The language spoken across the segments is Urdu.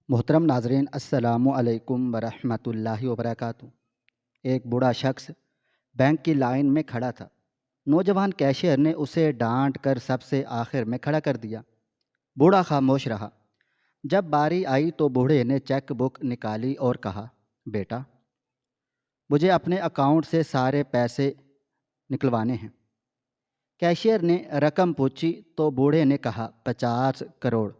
محترم ناظرین، السلام علیکم ورحمۃ اللہ وبرکاتہ۔ ایک بوڑھا شخص بینک کی لائن میں کھڑا تھا۔ نوجوان کیشیئر نے اسے ڈانٹ کر سب سے آخر میں کھڑا کر دیا۔ بوڑھا خاموش رہا۔ جب باری آئی تو بوڑھے نے چیک بک نکالی اور کہا، بیٹا، مجھے اپنے اکاؤنٹ سے سارے پیسے نکلوانے ہیں۔ کیشیئر نے رقم پوچھی تو بوڑھے نے کہا، 50 کروڑ۔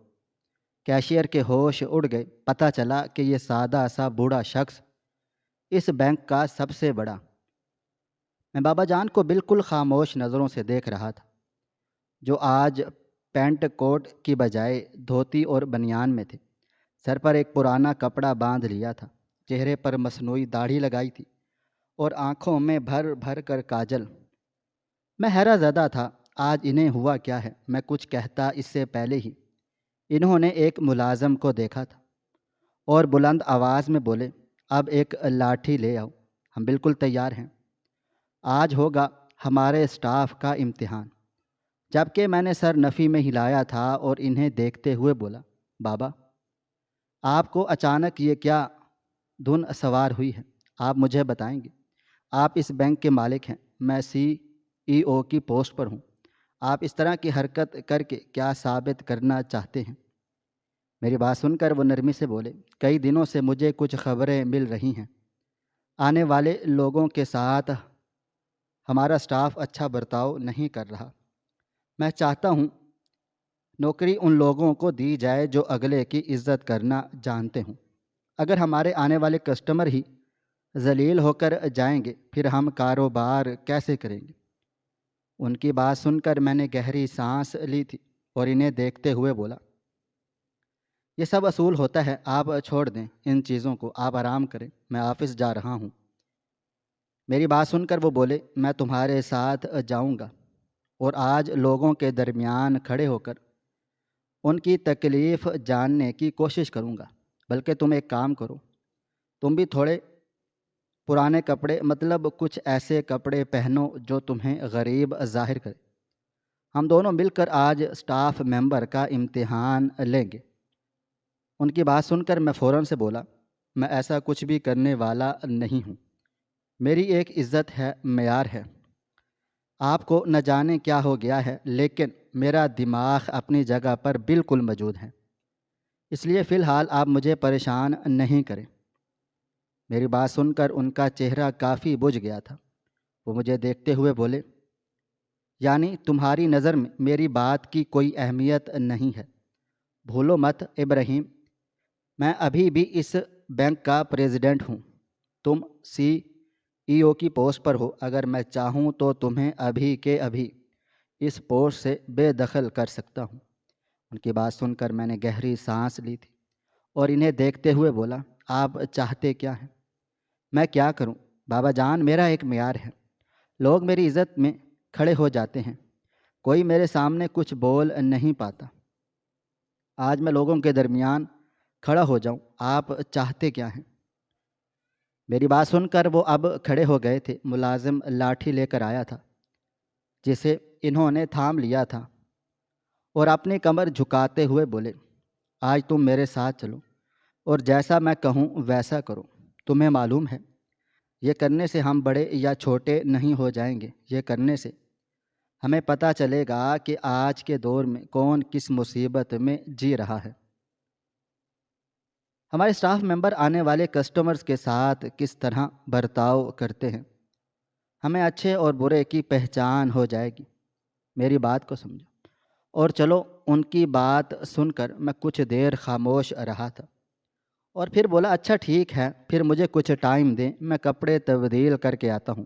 کیشیئر کے ہوش اڑ گئے۔ پتہ چلا کہ یہ سادہ سا بوڑھا شخص اس بینک کا سب سے بڑا۔ میں بابا جان کو بالکل خاموش نظروں سے دیکھ رہا تھا، جو آج پینٹ کوٹ کی بجائے دھوتی اور بنیان میں تھے۔ سر پر ایک پرانا کپڑا باندھ لیا تھا، چہرے پر مصنوعی داڑھی لگائی تھی اور آنکھوں میں بھر بھر کر کاجل۔ میں حیرت زدہ تھا۔ آج انہیں ہوا کیا ہے؟ میں کچھ کہتا اس سے پہلے ہی انہوں نے ایک ملازم کو دیکھا تھا اور بلند آواز میں بولے، اب ایک لاٹھی لے آؤ، ہم بالکل تیار ہیں۔ آج ہوگا ہمارے اسٹاف کا امتحان۔ جبکہ میں نے سر نفی میں ہلایا تھا اور انہیں دیکھتے ہوئے بولا، بابا، آپ کو اچانک یہ کیا دھن سوار ہوئی ہے؟ آپ مجھے بتائیں گے؟ آپ اس بینک کے مالک ہیں، میں CEO کی پوسٹ پر ہوں۔ آپ اس طرح کی حرکت کر کے کیا ثابت کرنا چاہتے ہیں؟ میری بات سن کر وہ نرمی سے بولے، کئی دنوں سے مجھے کچھ خبریں مل رہی ہیں۔ آنے والے لوگوں کے ساتھ ہمارا اسٹاف اچھا برتاؤ نہیں کر رہا۔ میں چاہتا ہوں نوکری ان لوگوں کو دی جائے جو اگلے کی عزت کرنا جانتے ہوں۔ اگر ہمارے آنے والے کسٹمر ہی ذلیل ہو کر جائیں گے، پھر ہم کاروبار کیسے کریں گے؟ ان کی بات سن کر میں نے گہری سانس لی تھی اور انہیں دیکھتے ہوئے بولا، یہ سب اصول ہوتا ہے، آپ چھوڑ دیں ان چیزوں کو، آپ آرام کریں، میں آفس جا رہا ہوں۔ میری بات سن کر وہ بولے، میں تمہارے ساتھ جاؤں گا اور آج لوگوں کے درمیان کھڑے ہو کر ان کی تکلیف جاننے کی کوشش کروں گا۔ بلکہ تم ایک کام کرو، تم بھی تھوڑے پرانے کپڑے، مطلب کچھ ایسے کپڑے پہنو جو تمہیں غریب ظاہر کرے۔ ہم دونوں مل کر آج اسٹاف ممبر کا امتحان لیں گے۔ ان کی بات سن کر میں فوراً سے بولا، میں ایسا کچھ بھی کرنے والا نہیں ہوں۔ میری ایک عزت ہے، معیار ہے۔ آپ کو نہ جانے کیا ہو گیا ہے، لیکن میرا دماغ اپنی جگہ پر بالکل موجود ہے، اس لیے فی الحال آپ مجھے پریشان نہیں کریں۔ میری بات سن کر ان کا چہرہ کافی بجھ گیا تھا۔ وہ مجھے دیکھتے ہوئے بولے، یعنی تمہاری نظر میں میری بات کی کوئی اہمیت نہیں ہے؟ بھولو مت ابراہیم، میں ابھی بھی اس بینک کا پریزیڈنٹ ہوں۔ تم CEO کی پوسٹ پر ہو۔ اگر میں چاہوں تو تمہیں ابھی کے ابھی اس پوسٹ سے بے دخل کر سکتا ہوں۔ ان کی بات سن کر میں نے گہری سانس لی تھی اور انہیں دیکھتے ہوئے بولا، آپ چاہتے کیا ہیں؟ میں کیا کروں بابا جان، میرا ایک معیار ہے۔ لوگ میری عزت میں کھڑے ہو جاتے ہیں، کوئی میرے سامنے کچھ بول نہیں پاتا۔ آج میں لوگوں کے درمیان کھڑا ہو جاؤں، آپ چاہتے کیا ہیں؟ میری بات سن کر وہ اب کھڑے ہو گئے تھے۔ ملازم لاٹھی لے کر آیا تھا جسے انہوں نے تھام لیا تھا اور اپنی کمر جھکاتے ہوئے بولے، آج تم میرے ساتھ چلو اور جیسا میں کہوں ویسا کرو۔ تمہیں معلوم ہے، یہ کرنے سے ہم بڑے یا چھوٹے نہیں ہو جائیں گے، یہ کرنے سے ہمیں پتہ چلے گا کہ آج کے دور میں کون کس مصیبت میں جی رہا ہے۔ ہمارے اسٹاف ممبر آنے والے کسٹمرز کے ساتھ کس طرح برتاؤ کرتے ہیں، ہمیں اچھے اور برے کی پہچان ہو جائے گی۔ میری بات کو سمجھو اور چلو۔ ان کی بات سن کر میں کچھ دیر خاموش رہا تھا اور پھر بولا، اچھا ٹھیک ہے، پھر مجھے کچھ ٹائم دیں، میں کپڑے تبدیل کر کے آتا ہوں۔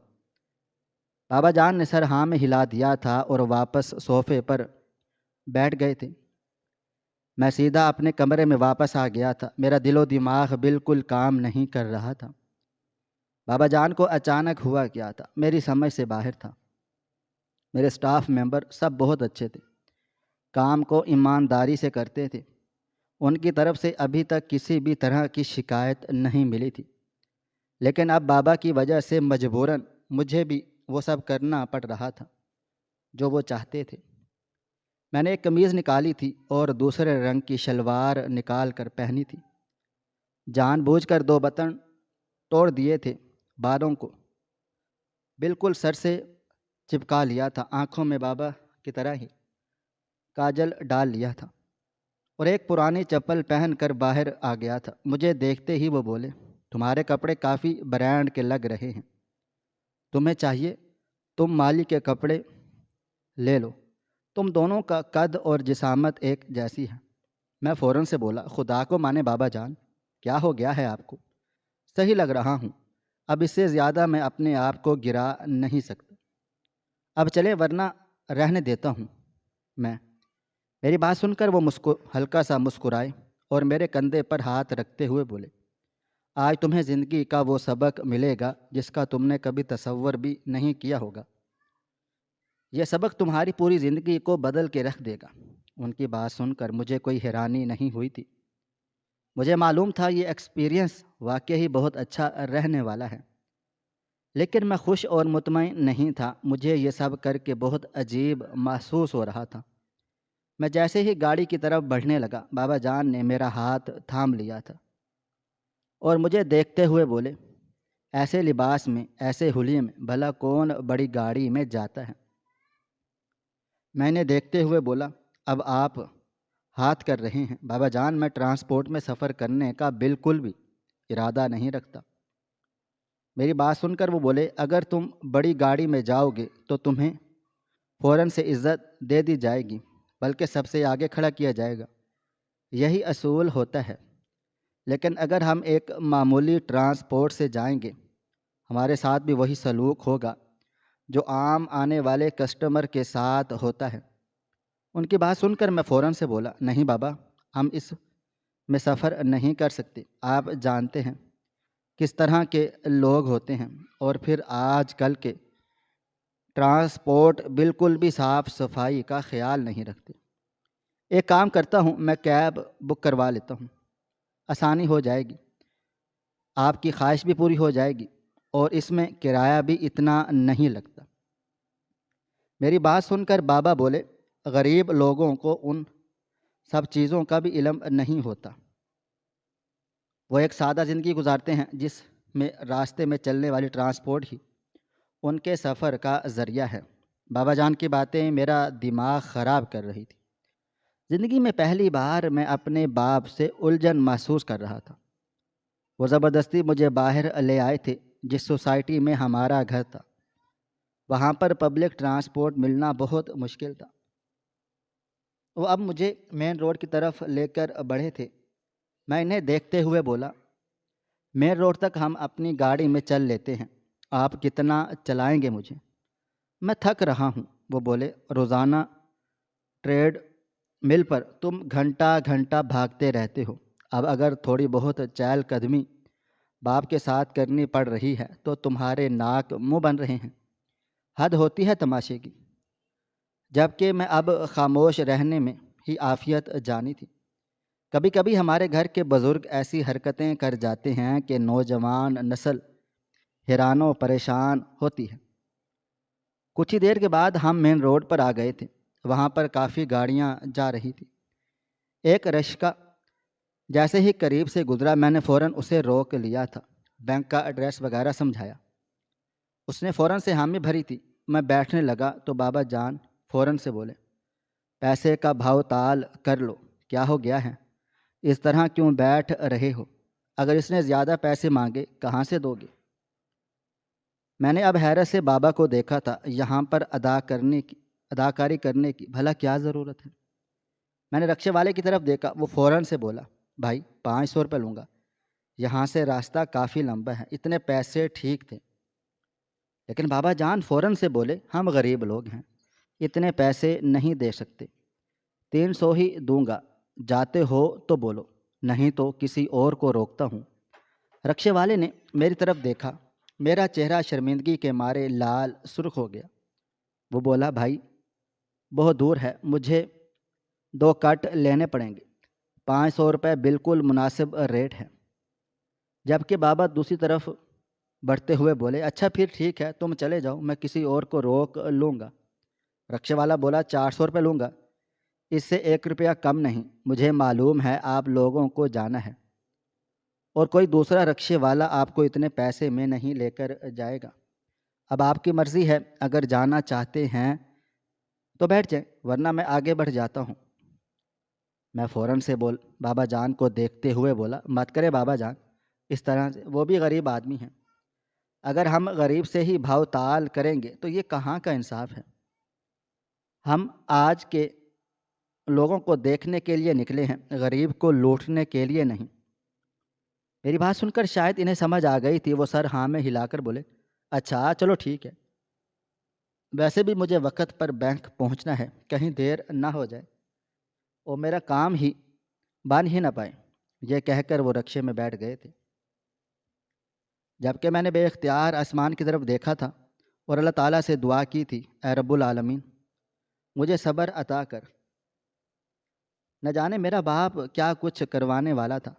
بابا جان نے سر ہاں میں ہلا دیا تھا اور واپس صوفے پر بیٹھ گئے تھے۔ میں سیدھا اپنے کمرے میں واپس آ گیا تھا۔ میرا دل و دماغ بالکل کام نہیں کر رہا تھا۔ بابا جان کو اچانک ہوا کیا تھا، میری سمجھ سے باہر تھا۔ میرے اسٹاف ممبر سب بہت اچھے تھے، کام کو ایمانداری سے کرتے تھے۔ ان کی طرف سے ابھی تک کسی بھی طرح کی شکایت نہیں ملی تھی، لیکن اب بابا کی وجہ سے مجبوراً مجھے بھی وہ سب کرنا پڑ رہا تھا جو وہ چاہتے تھے۔ میں نے ایک قمیض نکالی تھی اور دوسرے رنگ کی شلوار نکال کر پہنی تھی۔ جان بوجھ کر 2 بٹن توڑ دیے تھے، بالوں کو بالکل سر سے چپکا لیا تھا، آنکھوں میں بابا کی طرح ہی کاجل ڈال لیا تھا، اور ایک پرانی چپل پہن کر باہر آ گیا تھا۔ مجھے دیکھتے ہی وہ بولے، تمہارے کپڑے کافی برانڈ کے لگ رہے ہیں، تمہیں چاہیے تم مالی کے کپڑے لے لو، تم دونوں کا قد اور جسامت ایک جیسی ہے۔ میں فوراً سے بولا، خدا کو مانے بابا جان، کیا ہو گیا ہے آپ کو؟ صحیح لگ رہا ہوں، اب اس سے زیادہ میں اپنے آپ کو گرا نہیں سکتا، اب چلے ورنہ رہنے دیتا ہوں میں۔ میری بات سن کر وہ ہلکا سا مسکرائے اور میرے کندھے پر ہاتھ رکھتے ہوئے بولے، آج تمہیں زندگی کا وہ سبق ملے گا جس کا تم نے کبھی تصور بھی نہیں کیا ہوگا، یہ سبق تمہاری پوری زندگی کو بدل کے رکھ دے گا۔ ان کی بات سن کر مجھے کوئی حیرانی نہیں ہوئی تھی، مجھے معلوم تھا یہ ایکسپیرینس واقعی بہت اچھا رہنے والا ہے، لیکن میں خوش اور مطمئن نہیں تھا۔ مجھے یہ سب کر کے بہت عجیب محسوس ہو رہا تھا۔ میں جیسے ہی گاڑی کی طرف بڑھنے لگا، بابا جان نے میرا ہاتھ تھام لیا تھا اور مجھے دیکھتے ہوئے بولے، ایسے لباس میں، ایسے حلیے میں بھلا کون بڑی گاڑی میں جاتا ہے؟ میں نے دیکھتے ہوئے بولا، اب آپ ہاتھ کر رہے ہیں بابا جان، میں ٹرانسپورٹ میں سفر کرنے کا بالکل بھی ارادہ نہیں رکھتا۔ میری بات سن کر وہ بولے، اگر تم بڑی گاڑی میں جاؤ گے تو تمہیں فوراً سے عزت دے دی جائے گی، بلکہ سب سے آگے کھڑا کیا جائے گا، یہی اصول ہوتا ہے۔ لیکن اگر ہم ایک معمولی ٹرانسپورٹ سے جائیں گے، ہمارے ساتھ بھی وہی سلوک ہوگا جو عام آنے والے کسٹمر کے ساتھ ہوتا ہے۔ ان کی بات سن کر میں فوراً سے بولا، نہیں بابا، ہم اس میں سفر نہیں کر سکتے، آپ جانتے ہیں کس طرح کے لوگ ہوتے ہیں، اور پھر آج کل کے ٹرانسپورٹ بالکل بھی صاف صفائی کا خیال نہیں رکھتے۔ ایک کام کرتا ہوں، میں کیب بک کروا لیتا ہوں، آسانی ہو جائے گی، آپ کی خواہش بھی پوری ہو جائے گی، اور اس میں کرایہ بھی اتنا نہیں لگتا۔ میری بات سن کر بابا بولے، غریب لوگوں کو ان سب چیزوں کا بھی علم نہیں ہوتا، وہ ایک سادہ زندگی گزارتے ہیں جس میں راستے میں چلنے والی ٹرانسپورٹ ہی ان کے سفر کا ذریعہ ہے۔ بابا جان کی باتیں میرا دماغ خراب کر رہی تھی۔ زندگی میں پہلی بار میں اپنے باپ سے الجھن محسوس کر رہا تھا۔ وہ زبردستی مجھے باہر لے آئے تھے، جس سوسائٹی میں ہمارا گھر تھا وہاں پر پبلک ٹرانسپورٹ ملنا بہت مشکل تھا۔ وہ اب مجھے مین روڈ کی طرف لے کر بڑھے تھے۔ میں انہیں دیکھتے ہوئے بولا، مین روڈ تک ہم اپنی گاڑی میں چل لیتے ہیں، آپ کتنا چلائیں گے مجھے؟ میں تھک رہا ہوں، وہ بولے، روزانہ ٹریڈ مل پر تم گھنٹہ گھنٹہ بھاگتے رہتے ہو، اب اگر تھوڑی بہت چہل قدمی باپ کے ساتھ کرنی پڑ رہی ہے تو تمہارے ناک منہ بن رہے ہیں، حد ہوتی ہے تماشے کی۔ جبکہ میں اب خاموش رہنے میں ہی عافیت جانی تھی۔ کبھی کبھی ہمارے گھر کے بزرگ ایسی حرکتیں کر جاتے ہیں کہ نوجوان نسل حیران و پریشان ہوتی ہے۔ کچھ ہی دیر کے بعد ہم مین روڈ پر آ گئے تھے، وہاں پر کافی گاڑیاں جا رہی تھی۔ ایک رشکا جیسے ہی قریب سے گزرا، میں نے فوراً اسے روک لیا تھا، بینک کا ایڈریس وغیرہ سمجھایا۔ اس نے فوراً سے حامی بھری تھی۔ میں بیٹھنے لگا تو بابا جان فوراً سے بولے، پیسے کا بھاؤ تال کر لو، کیا ہو گیا ہے؟ اس طرح کیوں بیٹھ رہے ہو؟ اگر اس نے زیادہ پیسے مانگے کہاں سے دو گے؟ میں نے اب حیرت سے بابا کو دیکھا تھا، یہاں پر اداکاری کرنے کی بھلا کیا ضرورت ہے؟ میں نے رکشے والے کی طرف دیکھا، وہ فوراً سے بولا، بھائی 500 روپے لوں گا، یہاں سے راستہ کافی لمبا ہے۔ اتنے پیسے ٹھیک تھے، لیکن بابا جان فوراً سے بولے، ہم غریب لوگ ہیں، اتنے پیسے نہیں دے سکتے، 300 ہی دوں گا، جاتے ہو تو بولو، نہیں تو کسی اور کو روکتا ہوں۔ رکشے والے نے میری طرف دیکھا، میرا چہرہ شرمندگی کے مارے لال سرخ ہو گیا۔ وہ بولا، بھائی بہت دور ہے، مجھے 2 کٹ لینے پڑیں گے، 500 روپے بالکل مناسب ریٹ ہے۔ جبکہ بابا دوسری طرف بڑھتے ہوئے بولے، اچھا پھر ٹھیک ہے، تم چلے جاؤ، میں کسی اور کو روک لوں گا۔ رکشے والا بولا، 400 روپے لوں گا، اس سے 1 روپیہ کم نہیں، مجھے معلوم ہے آپ لوگوں کو جانا ہے۔ اور کوئی دوسرا رکشے والا آپ کو اتنے پیسے میں نہیں لے کر جائے گا۔ اب آپ کی مرضی ہے، اگر جانا چاہتے ہیں تو بیٹھ جائیں، ورنہ میں آگے بڑھ جاتا ہوں۔ میں فوراً سے بابا جان کو دیکھتے ہوئے بولا، مت کرے بابا جان، اس طرح سے، وہ بھی غریب آدمی ہیں۔ اگر ہم غریب سے ہی بھاؤ تال کریں گے تو یہ کہاں کا انصاف ہے؟ ہم آج کے لوگوں کو دیکھنے کے لیے نکلے ہیں، غریب کو لوٹنے کے لیے نہیں۔ میری بات سن کر شاید انہیں سمجھ آ گئی تھی، وہ سر ہاں میں ہلا کر بولے، اچھا چلو ٹھیک ہے، ویسے بھی مجھے وقت پر بینک پہنچنا ہے، کہیں دیر نہ ہو جائے اور میرا کام ہی بن ہی نہ پائے۔ یہ کہہ کر وہ رکشے میں بیٹھ گئے تھے، جبکہ میں نے بے اختیار آسمان کی طرف دیکھا تھا اور اللہ تعالیٰ سے دعا کی تھی، اے رب العالمین مجھے صبر عطا کر۔ نہ جانے میرا باپ کیا کچھ کروانے والا تھا،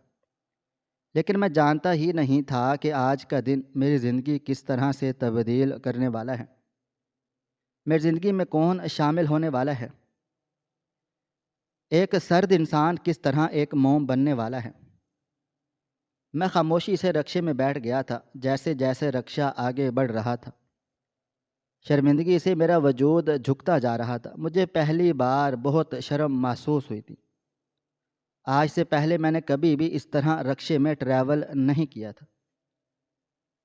لیکن میں جانتا ہی نہیں تھا کہ آج کا دن میری زندگی کس طرح سے تبدیل کرنے والا ہے، میری زندگی میں کون شامل ہونے والا ہے، ایک سرد انسان کس طرح ایک موم بننے والا ہے۔ میں خاموشی سے رکشے میں بیٹھ گیا تھا۔ جیسے جیسے رکشہ آگے بڑھ رہا تھا، شرمندگی سے میرا وجود جھکتا جا رہا تھا۔ مجھے پہلی بار بہت شرم محسوس ہوئی تھی۔ آج سے پہلے میں نے کبھی بھی اس طرح رکشے میں ٹریول نہیں کیا تھا۔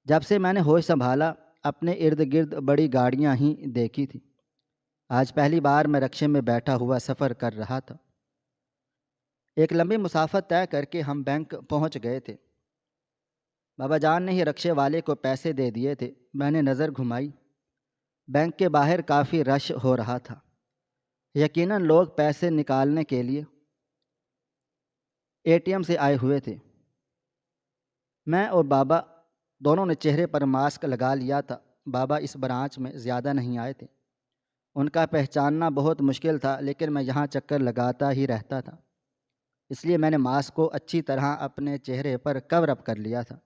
جب سے میں نے ہوش سنبھالا، اپنے ارد گرد بڑی گاڑیاں ہی دیکھی تھی۔ آج پہلی بار میں رکشے میں بیٹھا ہوا سفر کر رہا تھا۔ ایک لمبی مسافت طے کر کے ہم بینک پہنچ گئے تھے۔ بابا جان نے ہی رکشے والے کو پیسے دے دیے تھے۔ میں نے نظر گھمائی، بینک کے باہر کافی رش ہو رہا تھا، یقیناً لوگ پیسے نکالنے کے لیے اے ٹی ایم سے آئے ہوئے تھے۔ میں اور بابا دونوں نے چہرے پر ماسک لگا لیا تھا۔ بابا اس برانچ میں زیادہ نہیں آئے تھے، ان کا پہچاننا بہت مشکل تھا، لیکن میں یہاں چکر لگاتا ہی رہتا تھا، اس لیے میں نے ماسک کو اچھی طرح اپنے چہرے پر کور اپ کر لیا تھا۔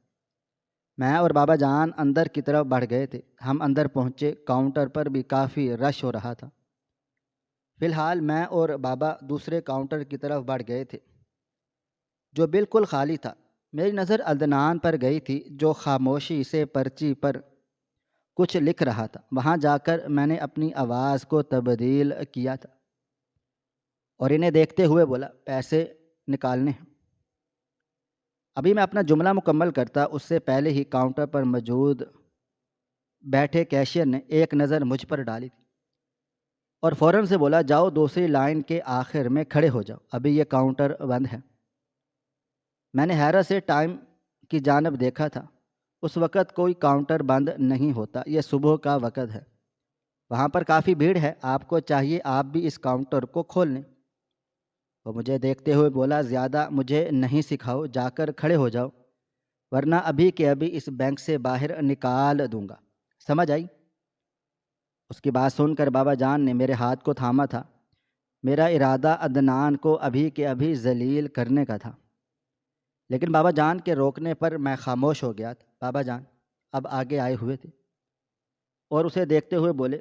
میں اور بابا جان اندر کی طرف بڑھ گئے تھے۔ ہم اندر پہنچے، کاؤنٹر پر بھی کافی رش ہو رہا تھا۔ فی الحال میں اور بابا دوسرے کاؤنٹر کی طرف بڑھ گئے تھے، جو بالکل خالی تھا۔ میری نظر عدنان پر گئی تھی، جو خاموشی سے پرچی پر کچھ لکھ رہا تھا۔ وہاں جا کر میں نے اپنی آواز کو تبدیل کیا تھا اور انہیں دیکھتے ہوئے بولا، پیسے نکالنے ہیں۔ ابھی میں اپنا جملہ مکمل کرتا، اس سے پہلے ہی کاؤنٹر پر موجود بیٹھے کیشیئر نے ایک نظر مجھ پر ڈالی تھی اور فوراً سے بولا، جاؤ دوسری لائن کے آخر میں کھڑے ہو جاؤ، ابھی یہ کاؤنٹر بند ہے۔ میں نے حیرت سے ٹائم کی جانب دیکھا تھا۔ اس وقت کوئی کاؤنٹر بند نہیں ہوتا، یہ صبح کا وقت ہے، وہاں پر کافی بھیڑ ہے، آپ کو چاہیے آپ بھی اس کاؤنٹر کو کھول لیں۔ وہ مجھے دیکھتے ہوئے بولا، زیادہ مجھے نہیں سکھاؤ، جا کر کھڑے ہو جاؤ، ورنہ ابھی کے ابھی اس بینک سے باہر نکال دوں گا، سمجھ آئی؟ اس کی بات سن کر بابا جان نے میرے ہاتھ کو تھاما تھا۔ میرا ارادہ عدنان کو ابھی کے ابھی ذلیل کرنے کا تھا، لیکن بابا جان کے روکنے پر میں خاموش ہو گیا تھا۔ بابا جان اب آگے آئے ہوئے تھے اور اسے دیکھتے ہوئے بولے،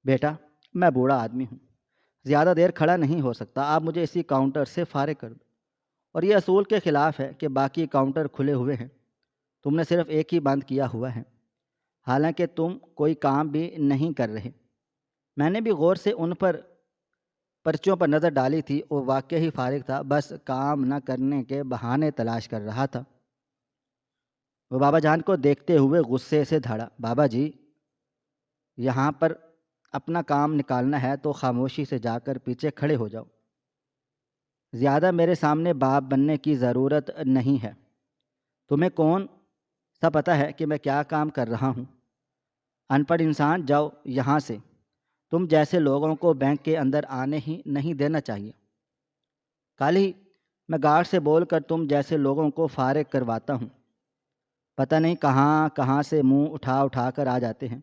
بیٹا میں بوڑھا آدمی ہوں، زیادہ دیر کھڑا نہیں ہو سکتا، آپ مجھے اسی کاؤنٹر سے فارغ کر دو، اور یہ اصول کے خلاف ہے کہ باقی کاؤنٹر کھلے ہوئے ہیں، تم نے صرف ایک ہی بند کیا ہوا ہے، حالانکہ تم کوئی کام بھی نہیں کر رہے۔ میں نے بھی غور سے ان پر پرچیوں پر نظر ڈالی تھی، وہ واقعی ہی فارغ تھا، بس کام نہ کرنے کے بہانے تلاش کر رہا تھا۔ وہ بابا جان کو دیکھتے ہوئے غصے سے دھڑا، بابا جی یہاں پر اپنا کام نکالنا ہے تو خاموشی سے جا کر پیچھے کھڑے ہو جاؤ، زیادہ میرے سامنے باپ بننے کی ضرورت نہیں ہے، تمہیں کون سا پتہ ہے کہ میں کیا کام کر رہا ہوں؟ ان پڑھ انسان، جاؤ یہاں سے، تم جیسے لوگوں کو بینک کے اندر آنے ہی نہیں دینا چاہیے۔ کل ہی میں گارڈ سے بول کر تم جیسے لوگوں کو فارغ کرواتا ہوں، پتہ نہیں کہاں کہاں سے منہ اٹھا کر آ جاتے ہیں،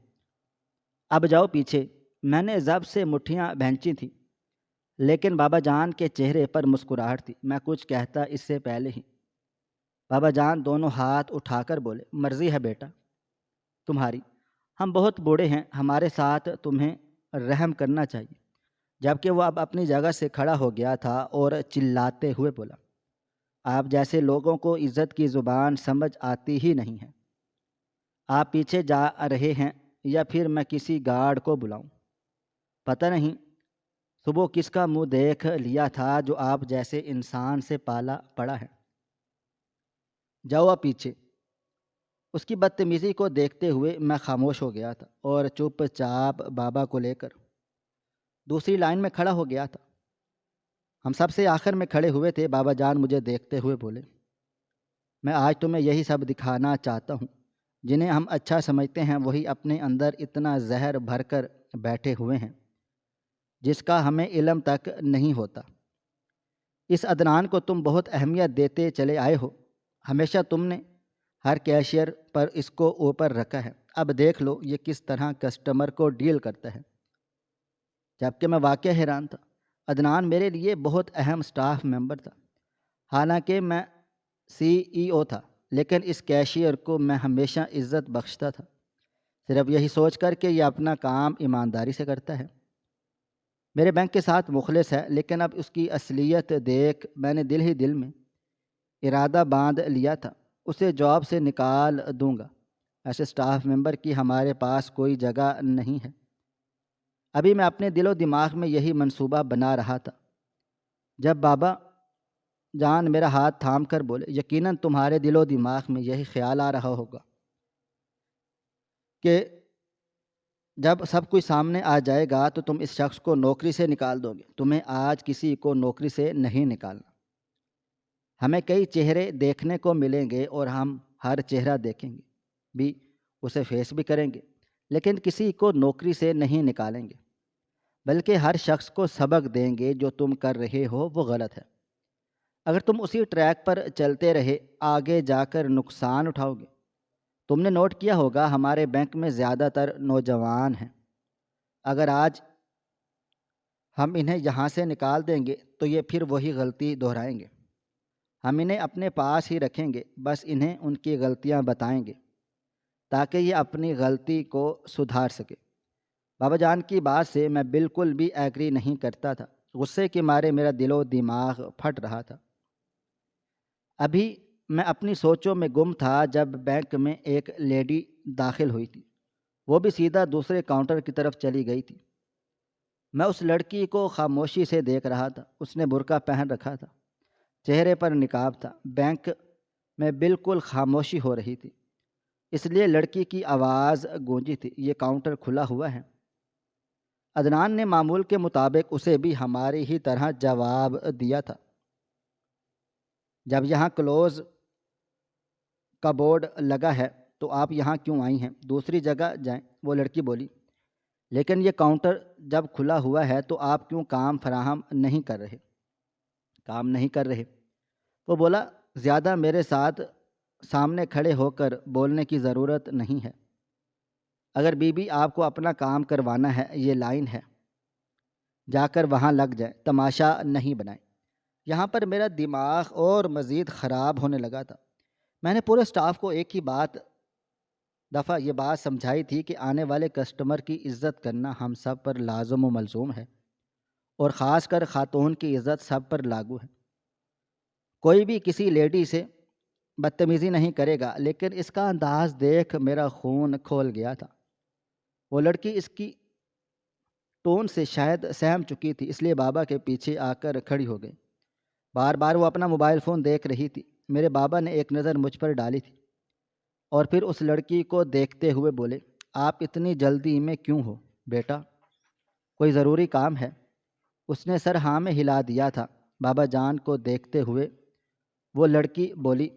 اب جاؤ پیچھے۔ میں نے ضبط سے مٹھیاں بھینچی تھیں، لیکن بابا جان کے چہرے پر مسکراہٹ تھی۔ میں کچھ کہتا اس سے پہلے ہی بابا جان دونوں ہاتھ اٹھا کر بولے، مرضی ہے بیٹا تمہاری، ہم بہت بوڑھے ہیں، ہمارے ساتھ تمہیں رحم کرنا چاہیے۔ جبکہ وہ اب اپنی جگہ سے کھڑا ہو گیا تھا اور چلاتے ہوئے بولا، آپ جیسے لوگوں کو عزت کی زبان سمجھ آتی ہی نہیں ہے۔ آپ پیچھے جا رہے ہیں یا پھر میں کسی گارڈ کو بلاؤں؟ پتہ نہیں صبح کس کا منہ دیکھ لیا تھا جو آپ جیسے انسان سے پالا پڑا ہے۔ جاؤ آپ پیچھے۔ اس کی بدتمیزی کو دیکھتے ہوئے میں خاموش ہو گیا تھا اور چپ چاپ بابا کو لے کر دوسری لائن میں کھڑا ہو گیا تھا۔ ہم سب سے آخر میں کھڑے ہوئے تھے۔ بابا جان مجھے دیکھتے ہوئے بولے، میں آج تمہیں یہی سب دکھانا چاہتا ہوں۔ جنہیں ہم اچھا سمجھتے ہیں وہی اپنے اندر اتنا زہر بھر کر بیٹھے ہوئے ہیں جس کا ہمیں علم تک نہیں ہوتا۔ اس عدنان کو تم بہت اہمیت دیتے چلے آئے ہو۔ ہمیشہ تم نے ہر کیشیئر پر اس کو اوپر رکھا ہے۔ اب دیکھ لو یہ کس طرح کسٹمر کو ڈیل کرتا ہے۔ جبکہ میں واقعہ حیران تھا۔ عدنان میرے لیے بہت اہم سٹاف ممبر تھا۔ حالانکہ میں CEO تھا، لیکن اس کیشیئر کو میں ہمیشہ عزت بخشتا تھا، صرف یہی سوچ کر کہ یہ اپنا کام ایمانداری سے کرتا ہے، میرے بینک کے ساتھ مخلص ہے۔ لیکن اب اس کی اصلیت دیکھ میں نے دل ہی دل میں ارادہ باندھ لیا تھا، اسے جاب سے نکال دوں گا۔ ایسے سٹاف ممبر کی ہمارے پاس کوئی جگہ نہیں ہے۔ ابھی میں اپنے دل و دماغ میں یہی منصوبہ بنا رہا تھا جب بابا جان میرا ہاتھ تھام کر بولے، یقیناً تمہارے دل و دماغ میں یہی خیال آ رہا ہوگا کہ جب سب کچھ سامنے آ جائے گا تو تم اس شخص کو نوکری سے نکال دو گے۔ تمہیں آج کسی کو نوکری سے نہیں نکالنا۔ ہمیں کئی چہرے دیکھنے کو ملیں گے اور ہم ہر چہرہ دیکھیں گے بھی، اسے فیس بھی کریں گے، لیکن کسی کو نوکری سے نہیں نکالیں گے، بلکہ ہر شخص کو سبق دیں گے جو تم کر رہے ہو وہ غلط ہے۔ اگر تم اسی ٹریک پر چلتے رہے آگے جا کر نقصان اٹھاؤ گے۔ تم نے نوٹ کیا ہوگا ہمارے بینک میں زیادہ تر نوجوان ہیں۔ اگر آج ہم انہیں یہاں سے نکال دیں گے تو یہ پھر وہی غلطی دہرائیں گے۔ ہم انہیں اپنے پاس ہی رکھیں گے، بس انہیں ان کی غلطیاں بتائیں گے تاکہ یہ اپنی غلطی کو سدھار سکے۔ بابا جان کی بات سے میں بالکل بھی ایگری نہیں کرتا تھا۔ غصے کے مارے میرا دل و دماغ پھٹ رہا تھا۔ ابھی میں اپنی سوچوں میں گم تھا جب بینک میں ایک لیڈی داخل ہوئی تھی۔ وہ بھی سیدھا دوسرے کاؤنٹر کی طرف چلی گئی تھی۔ میں اس لڑکی کو خاموشی سے دیکھ رہا تھا۔ اس نے برقع پہن رکھا تھا، چہرے پر نقاب تھا۔ بینک میں بالکل خاموشی ہو رہی تھی، اس لیے لڑکی کی آواز گونجی تھی، یہ کاؤنٹر کھلا ہوا ہے۔ عدنان نے معمول کے مطابق اسے بھی ہماری ہی طرح جواب دیا تھا۔ جب یہاں کلوز کا بورڈ لگا ہے تو آپ یہاں کیوں آئی ہیں؟ دوسری جگہ جائیں، وہ لڑکی بولی۔ لیکن یہ کاؤنٹر جب کھلا ہوا ہے تو آپ کیوں کام فراہم نہیں کر رہے؟ کام نہیں کر رہے؟ وہ بولا، زیادہ میرے ساتھ سامنے کھڑے ہو کر بولنے کی ضرورت نہیں ہے۔ اگر بی بی آپ کو اپنا کام کروانا ہے، یہ لائن ہے، جا کر وہاں لگ جائیں، تماشا نہیں بنائیں۔ یہاں پر میرا دماغ اور مزید خراب ہونے لگا تھا۔ میں نے پورے سٹاف کو ایک ہی دفعہ یہ بات سمجھائی تھی کہ آنے والے کسٹمر کی عزت کرنا ہم سب پر لازم و ملزوم ہے، اور خاص کر خاتون کی عزت سب پر لاگو ہے۔ کوئی بھی کسی لیڈی سے بدتمیزی نہیں کرے گا، لیکن اس کا انداز دیکھ میرا خون کھول گیا تھا۔ وہ لڑکی اس کی ٹون سے شاید سہم چکی تھی، اس لیے بابا کے پیچھے آ کر کھڑی ہو گئی۔ بار بار وہ اپنا موبائل فون دیکھ رہی تھی۔ میرے بابا نے ایک نظر مجھ پر ڈالی تھی اور پھر اس لڑکی کو دیکھتے ہوئے بولے، آپ اتنی جلدی میں کیوں ہو بیٹا؟ کوئی ضروری کام ہے؟ اس نے سر ہاں میں ہلا دیا تھا۔ بابا جان کو دیکھتے ہوئے وہ لڑکی بولی،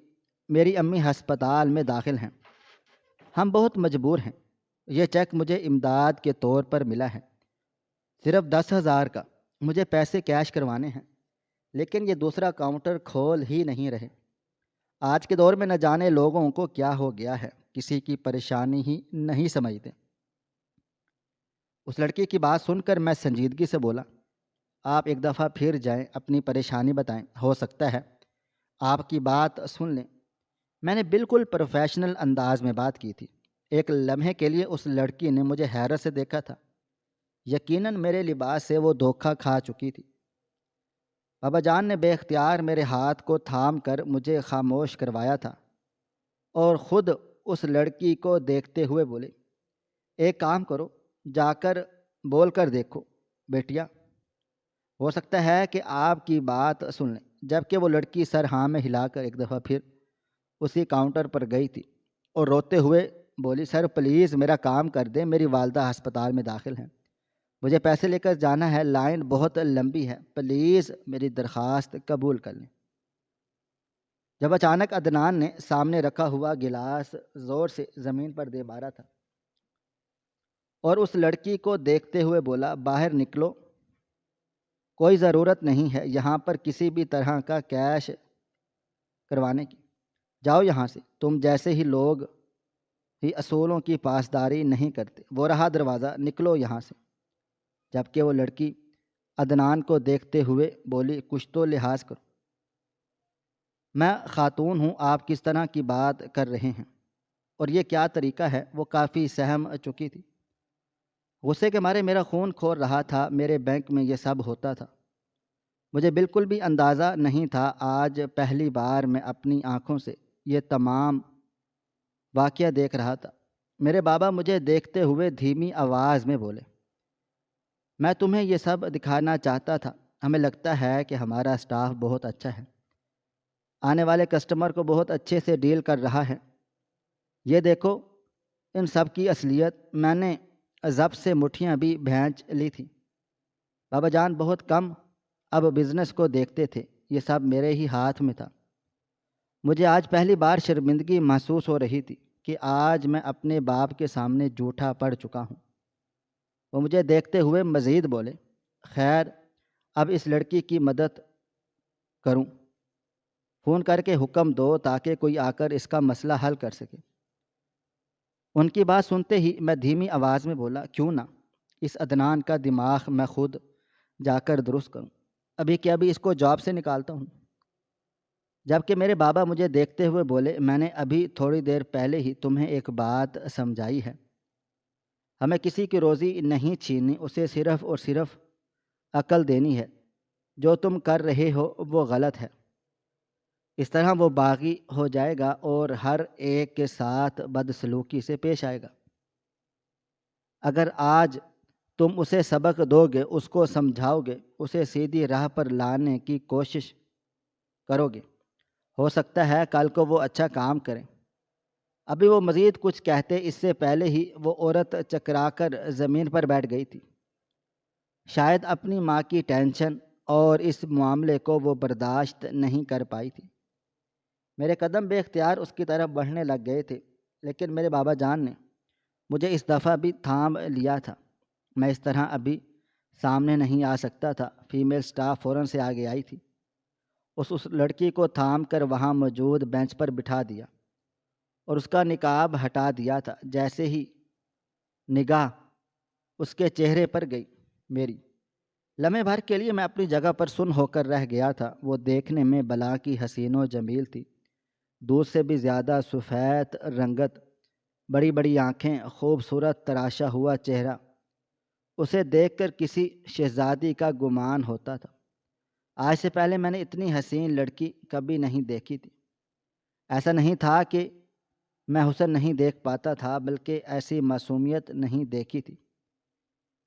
میری امی ہسپتال میں داخل ہیں، ہم بہت مجبور ہیں۔ یہ چیک مجھے امداد کے طور پر ملا ہے، صرف 10,000 کا۔ مجھے پیسے کیش کروانے ہیں، لیکن یہ دوسرا کاؤنٹر کھول ہی نہیں رہے۔ آج کے دور میں نہ جانے لوگوں کو کیا ہو گیا ہے، کسی کی پریشانی ہی نہیں سمجھتے۔ اس لڑکی کی بات سن کر میں سنجیدگی سے بولا، آپ ایک دفعہ پھر جائیں، اپنی پریشانی بتائیں، ہو سکتا ہے آپ کی بات سن لیں۔ میں نے بالکل پروفیشنل انداز میں بات کی تھی۔ ایک لمحے کے لیے اس لڑکی نے مجھے حیرت سے دیکھا تھا۔ یقیناً میرے لباس سے وہ دھوکہ کھا چکی تھی۔ بابا جان نے بے اختیار میرے ہاتھ کو تھام کر مجھے خاموش کروایا تھا اور خود اس لڑکی کو دیکھتے ہوئے بولے، ایک کام کرو، جا کر بول کر دیکھو بیٹیا، ہو سکتا ہے کہ آپ کی بات سن لیں۔ جبکہ وہ لڑکی سر ہاں میں ہلا کر ایک دفعہ پھر اسی کاؤنٹر پر گئی تھی اور روتے ہوئے بولی، سر پلیز میرا کام کر دیں، میری والدہ ہسپتال میں داخل ہیں، مجھے پیسے لے کر جانا ہے، لائن بہت لمبی ہے، پلیز میری درخواست قبول کر لیں۔ جب اچانک عدنان نے سامنے رکھا ہوا گلاس زور سے زمین پر دے مارا تھا اور اس لڑکی کو دیکھتے ہوئے بولا، باہر نکلو، کوئی ضرورت نہیں ہے یہاں پر کسی بھی طرح کا کیش کروانے کی، جاؤ یہاں سے، تم جیسے ہی لوگ ہی اصولوں کی پاسداری نہیں کرتے، وہ رہا دروازہ، نکلو یہاں سے۔ جبکہ وہ لڑکی عدنان کو دیکھتے ہوئے بولی، کچھ تو لحاظ کرو، میں خاتون ہوں، آپ کس طرح کی بات کر رہے ہیں اور یہ کیا طریقہ ہے؟ وہ کافی سہم چکی تھی، غصے کے مارے میرا خون کھول رہا تھا، میرے بینک میں یہ سب ہوتا تھا، مجھے بالکل بھی اندازہ نہیں تھا، آج پہلی بار میں اپنی آنکھوں سے یہ تمام واقعہ دیکھ رہا تھا۔ میرے بابا مجھے دیکھتے ہوئے دھیمی آواز میں بولے، میں تمہیں یہ سب دکھانا چاہتا تھا، ہمیں لگتا ہے کہ ہمارا اسٹاف بہت اچھا ہے، آنے والے کسٹمر کو بہت اچھے سے ڈیل کر رہا ہے، یہ دیکھو ان سب کی اصلیت، میں نے ضبط سے مٹھیاں بھی بھینچ لی تھی۔ بابا جان بہت کم اب بزنس کو دیکھتے تھے، یہ سب میرے ہی ہاتھ میں تھا۔ مجھے آج پہلی بار شرمندگی محسوس ہو رہی تھی کہ آج میں اپنے باپ کے سامنے جھوٹا پڑ چکا ہوں۔ وہ مجھے دیکھتے ہوئے مزید بولے، خیر اب اس لڑکی کی مدد کروں، فون کر کے حکم دو تاکہ کوئی آ کر اس کا مسئلہ حل کر سکے۔ ان کی بات سنتے ہی میں دھیمی آواز میں بولا، کیوں نہ، اس عدنان کا دماغ میں خود جا کر درست کروں، ابھی کہ ابھی اس کو جاب سے نکالتا ہوں۔ جبکہ میرے بابا مجھے دیکھتے ہوئے بولے، میں نے ابھی تھوڑی دیر پہلے ہی تمہیں ایک بات سمجھائی ہے، ہمیں کسی کی روزی نہیں چھیننی، اسے صرف اور صرف عقل دینی ہے، جو تم کر رہے ہو وہ غلط ہے، اس طرح وہ باغی ہو جائے گا اور ہر ایک کے ساتھ بدسلوکی سے پیش آئے گا۔ اگر آج تم اسے سبق دو گے، اس کو سمجھاؤ گے، اسے سیدھی راہ پر لانے کی کوشش کرو گے، ہو سکتا ہے کل کو وہ اچھا کام کریں۔ ابھی وہ مزید کچھ کہتے اس سے پہلے ہی وہ عورت چکرا کر زمین پر بیٹھ گئی تھی، شاید اپنی ماں کی ٹینشن اور اس معاملے کو وہ برداشت نہیں کر پائی تھی۔ میرے قدم بے اختیار اس کی طرف بڑھنے لگ گئے تھے، لیکن میرے بابا جان نے مجھے اس دفعہ بھی تھام لیا تھا، میں اس طرح ابھی سامنے نہیں آ سکتا تھا۔ فیمیل سٹاف فوراً سے آگے آئی تھی، اس لڑکی کو تھام کر وہاں موجود بینچ پر بٹھا دیا اور اس کا نقاب ہٹا دیا تھا۔ جیسے ہی نگاہ اس کے چہرے پر گئی میری، لمحے بھر کے لیے میں اپنی جگہ پر سن ہو کر رہ گیا تھا۔ وہ دیکھنے میں بلا کی حسین و جمیل تھی، دودھ سے بھی زیادہ سفید رنگت، بڑی بڑی آنکھیں، خوبصورت تراشا ہوا چہرہ، اسے دیکھ کر کسی شہزادی کا گمان ہوتا تھا۔ آج سے پہلے میں نے اتنی حسین لڑکی کبھی نہیں دیکھی تھی۔ ایسا نہیں تھا کہ میں حسن نہیں دیکھ پاتا تھا، بلکہ ایسی معصومیت نہیں دیکھی تھی۔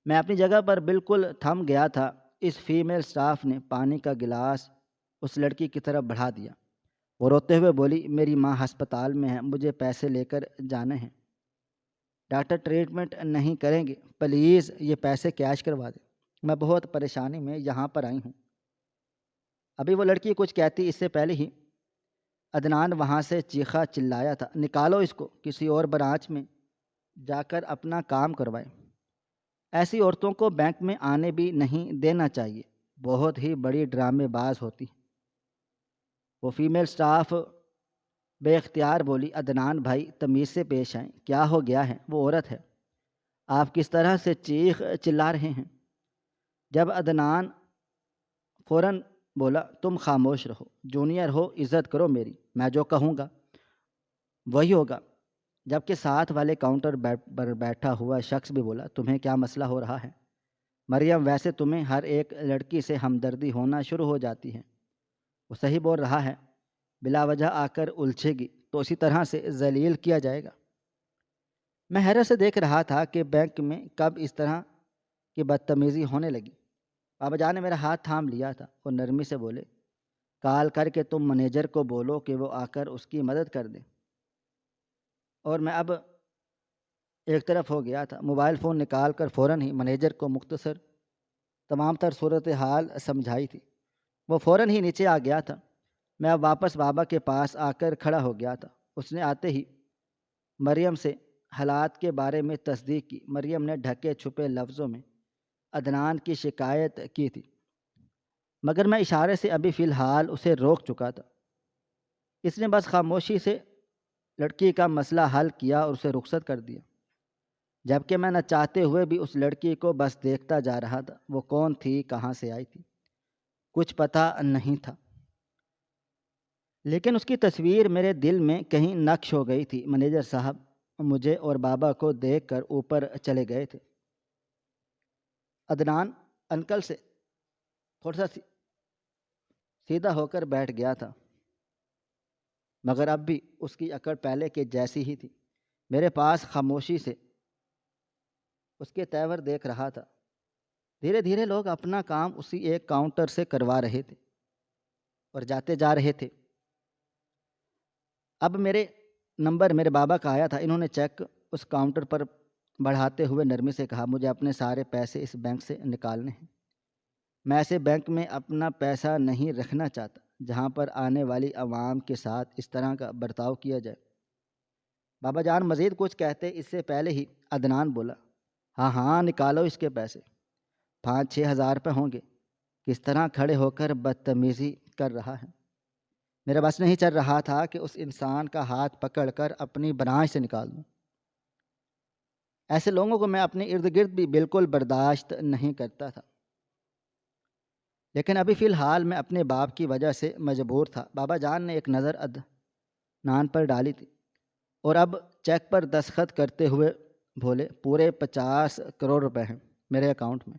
میں اپنی جگہ پر بالکل تھم گیا تھا۔ اس فیمیل سٹاف نے پانی کا گلاس اس لڑکی کی طرف بڑھا دیا، وہ روتے ہوئے بولی، میری ماں ہسپتال میں ہے، مجھے پیسے لے کر جانے ہیں، ڈاکٹر ٹریٹمنٹ نہیں کریں گے، پلیز یہ پیسے کیش کروا دیں، میں بہت پریشانی میں یہاں پر آئی ہوں۔ ابھی وہ لڑکی کچھ کہتی اس سے پہلے ہی عدنان وہاں سے چیخا چلایا تھا، نکالو اس کو، کسی اور برانچ میں جا کر اپنا کام کروائیں، ایسی عورتوں کو بینک میں آنے بھی نہیں دینا چاہیے، بہت ہی بڑی ڈرامے باز ہوتی ہیں۔ وہ فیمیل سٹاف بے اختیار بولی، عدنان بھائی تمیز سے پیش آئیں، کیا ہو گیا ہے؟ وہ عورت ہے، آپ کس طرح سے چیخ چلا رہے ہیں؟ جب عدنان فوراً بولا، تم خاموش رہو، جونیئر ہو، عزت کرو میری، میں جو کہوں گا وہی ہوگا۔ جبکہ ساتھ والے کاؤنٹر پر بیٹھا ہوا شخص بھی بولا، تمہیں کیا مسئلہ ہو رہا ہے؟ مریم ویسے تمہیں ہر ایک لڑکی سے ہمدردی ہونا شروع ہو جاتی ہے۔ وہ صحیح بول رہا ہے، بلا وجہ آ کر الجھے گی تو اسی طرح سے ذلیل کیا جائے گا۔ میں حیرت سے دیکھ رہا تھا کہ بینک میں کب اس طرح کی بدتمیزی ہونے لگی۔ بابا جان نے میرا ہاتھ تھام لیا تھا اور نرمی سے بولے، کال کر کے تم مینیجر کو بولو کہ وہ آ کر اس کی مدد کر دے۔ اور میں اب ایک طرف ہو گیا تھا، موبائل فون نکال کر فوراً ہی مینیجر کو مختصر تمام تر صورتحال سمجھائی تھی۔ وہ فوراً ہی نیچے آ گیا تھا۔ میں اب واپس بابا کے پاس آ کر کھڑا ہو گیا تھا۔ اس نے آتے ہی مریم سے حالات کے بارے میں تصدیق کی۔ مریم نے ڈھکے چھپے لفظوں میں عدنان کی شکایت کی تھی، مگر میں اشارے سے ابھی فی الحال اسے روک چکا تھا۔ اس نے بس خاموشی سے لڑکی کا مسئلہ حل کیا اور اسے رخصت کر دیا، جبکہ میں نہ چاہتے ہوئے بھی اس لڑکی کو بس دیکھتا جا رہا تھا۔ وہ کون تھی، کہاں سے آئی تھی، کچھ پتہ نہیں تھا، لیکن اس کی تصویر میرے دل میں کہیں نقش ہو گئی تھی۔ مینیجر صاحب مجھے اور بابا کو دیکھ کر اوپر چلے گئے تھے۔ عدنان انکل سے تھوڑا سا سیدھا ہو کر بیٹھ گیا تھا، مگر اب بھی اس کی اکڑ پہلے کے جیسی ہی تھی۔ میرے پاس خاموشی سے اس کے تیور دیکھ رہا تھا۔ دھیرے دھیرے لوگ اپنا کام اسی ایک کاؤنٹر سے کروا رہے تھے اور جاتے جا رہے تھے۔ اب میرے نمبر میرے بابا کا آیا تھا۔ انہوں نے چیک اس کاؤنٹر پر بڑھاتے ہوئے نرمی سے کہا، مجھے اپنے سارے پیسے اس بینک سے نکالنے ہیں۔ میں ایسے بینک میں اپنا پیسہ نہیں رکھنا چاہتا جہاں پر آنے والی عوام کے ساتھ اس طرح کا برتاؤ کیا جائے۔ بابا جان مزید کچھ کہتے اس سے پہلے ہی عدنان بولا، ہاں ہاں نکالو اس کے پیسے، 5-6 ہزار روپے ہوں گے۔ کس طرح کھڑے ہو کر بدتمیزی کر رہا ہے۔ میرا بس نہیں چل رہا تھا کہ اس انسان کا ہاتھ پکڑ کر اپنی برانچ سے نکال دوں۔ ایسے لوگوں کو میں اپنے ارد گرد بھی بالکل برداشت نہیں کرتا تھا، لیکن ابھی فی الحال میں اپنے باپ کی وجہ سے مجبور تھا۔ بابا جان نے ایک نظر عدنان پر ڈالی تھی اور اب چیک پر دستخط کرتے ہوئے بولے، پورے 50 کروڑ روپے ہیں میرے اکاؤنٹ میں،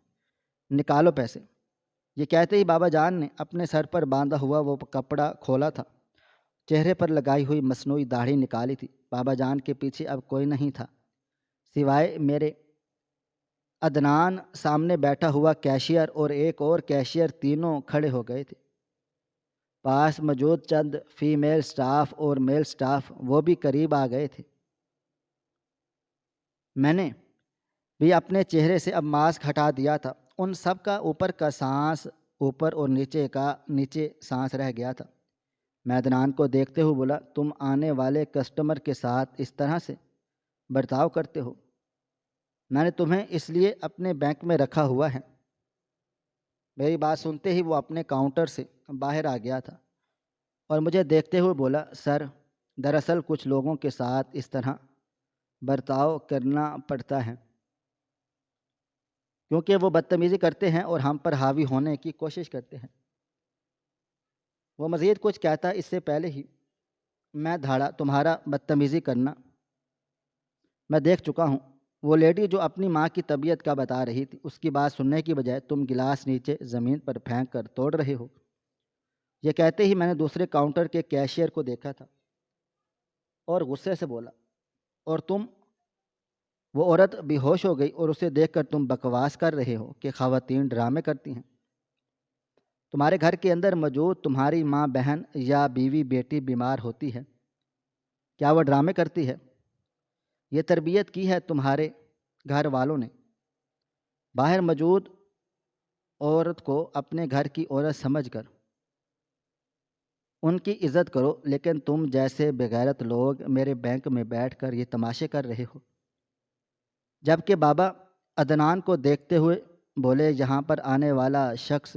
نکالو پیسے۔ یہ کہتے ہی بابا جان نے اپنے سر پر باندھا ہوا وہ کپڑا کھولا تھا، چہرے پر لگائی ہوئی مصنوعی داڑھی نکالی تھی۔ بابا جان کے پیچھے اب کوئی نہیں تھا سوائے میرے عدنان، سامنے بیٹھا ہوا کیشیئر اور ایک اور کیشیئر، تینوں کھڑے ہو گئے تھے۔ پاس موجود چند فیمیل سٹاف اور میل سٹاف وہ بھی قریب آ گئے تھے۔ میں نے بھی اپنے چہرے سے اب ماسک ہٹا دیا تھا۔ ان سب کا اوپر کا سانس اوپر اور نیچے کا نیچے سانس رہ گیا تھا۔ میں عدنان کو دیکھتے ہوئے بولا، تم آنے والے کسٹمر کے ساتھ اس طرح سے برتاؤ کرتے ہو؟ میں نے تمہیں اس لیے اپنے بینک میں رکھا ہوا ہے۔ میری بات سنتے ہی وہ اپنے کاؤنٹر سے باہر آ گیا تھا اور مجھے دیکھتے ہوئے بولا، سر دراصل کچھ لوگوں کے ساتھ اس طرح برتاؤ کرنا پڑتا ہے کیونکہ وہ بدتمیزی کرتے ہیں اور ہم پر حاوی ہونے کی کوشش کرتے ہیں۔ وہ مزید کچھ کہتا اس سے پہلے ہی میں دھاڑا، تمہارا بدتمیزی کرنا میں دیکھ چکا ہوں۔ وہ لیڈی جو اپنی ماں کی طبیعت کا بتا رہی تھی، اس کی بات سننے کی بجائے تم گلاس نیچے زمین پر پھینک کر توڑ رہے ہو۔ یہ کہتے ہی میں نے دوسرے کاؤنٹر کے کیشیئر کو دیکھا تھا اور غصے سے بولا، اور تم؟ وہ عورت بے ہوش ہو گئی اور اسے دیکھ کر تم بکواس کر رہے ہو کہ خواتین ڈرامے کرتی ہیں؟ تمہارے گھر کے اندر موجود تمہاری ماں، بہن یا بیوی بیٹی بیمار ہوتی ہے، کیا وہ ڈرامے کرتی ہے؟ یہ تربیت کی ہے تمہارے گھر والوں نے۔ باہر موجود عورت کو اپنے گھر کی عورت سمجھ کر ان کی عزت کرو، لیکن تم جیسے بغیرت لوگ میرے بینک میں بیٹھ کر یہ تماشے کر رہے ہو۔ جبکہ بابا عدنان کو دیکھتے ہوئے بولے، یہاں پر آنے والا شخص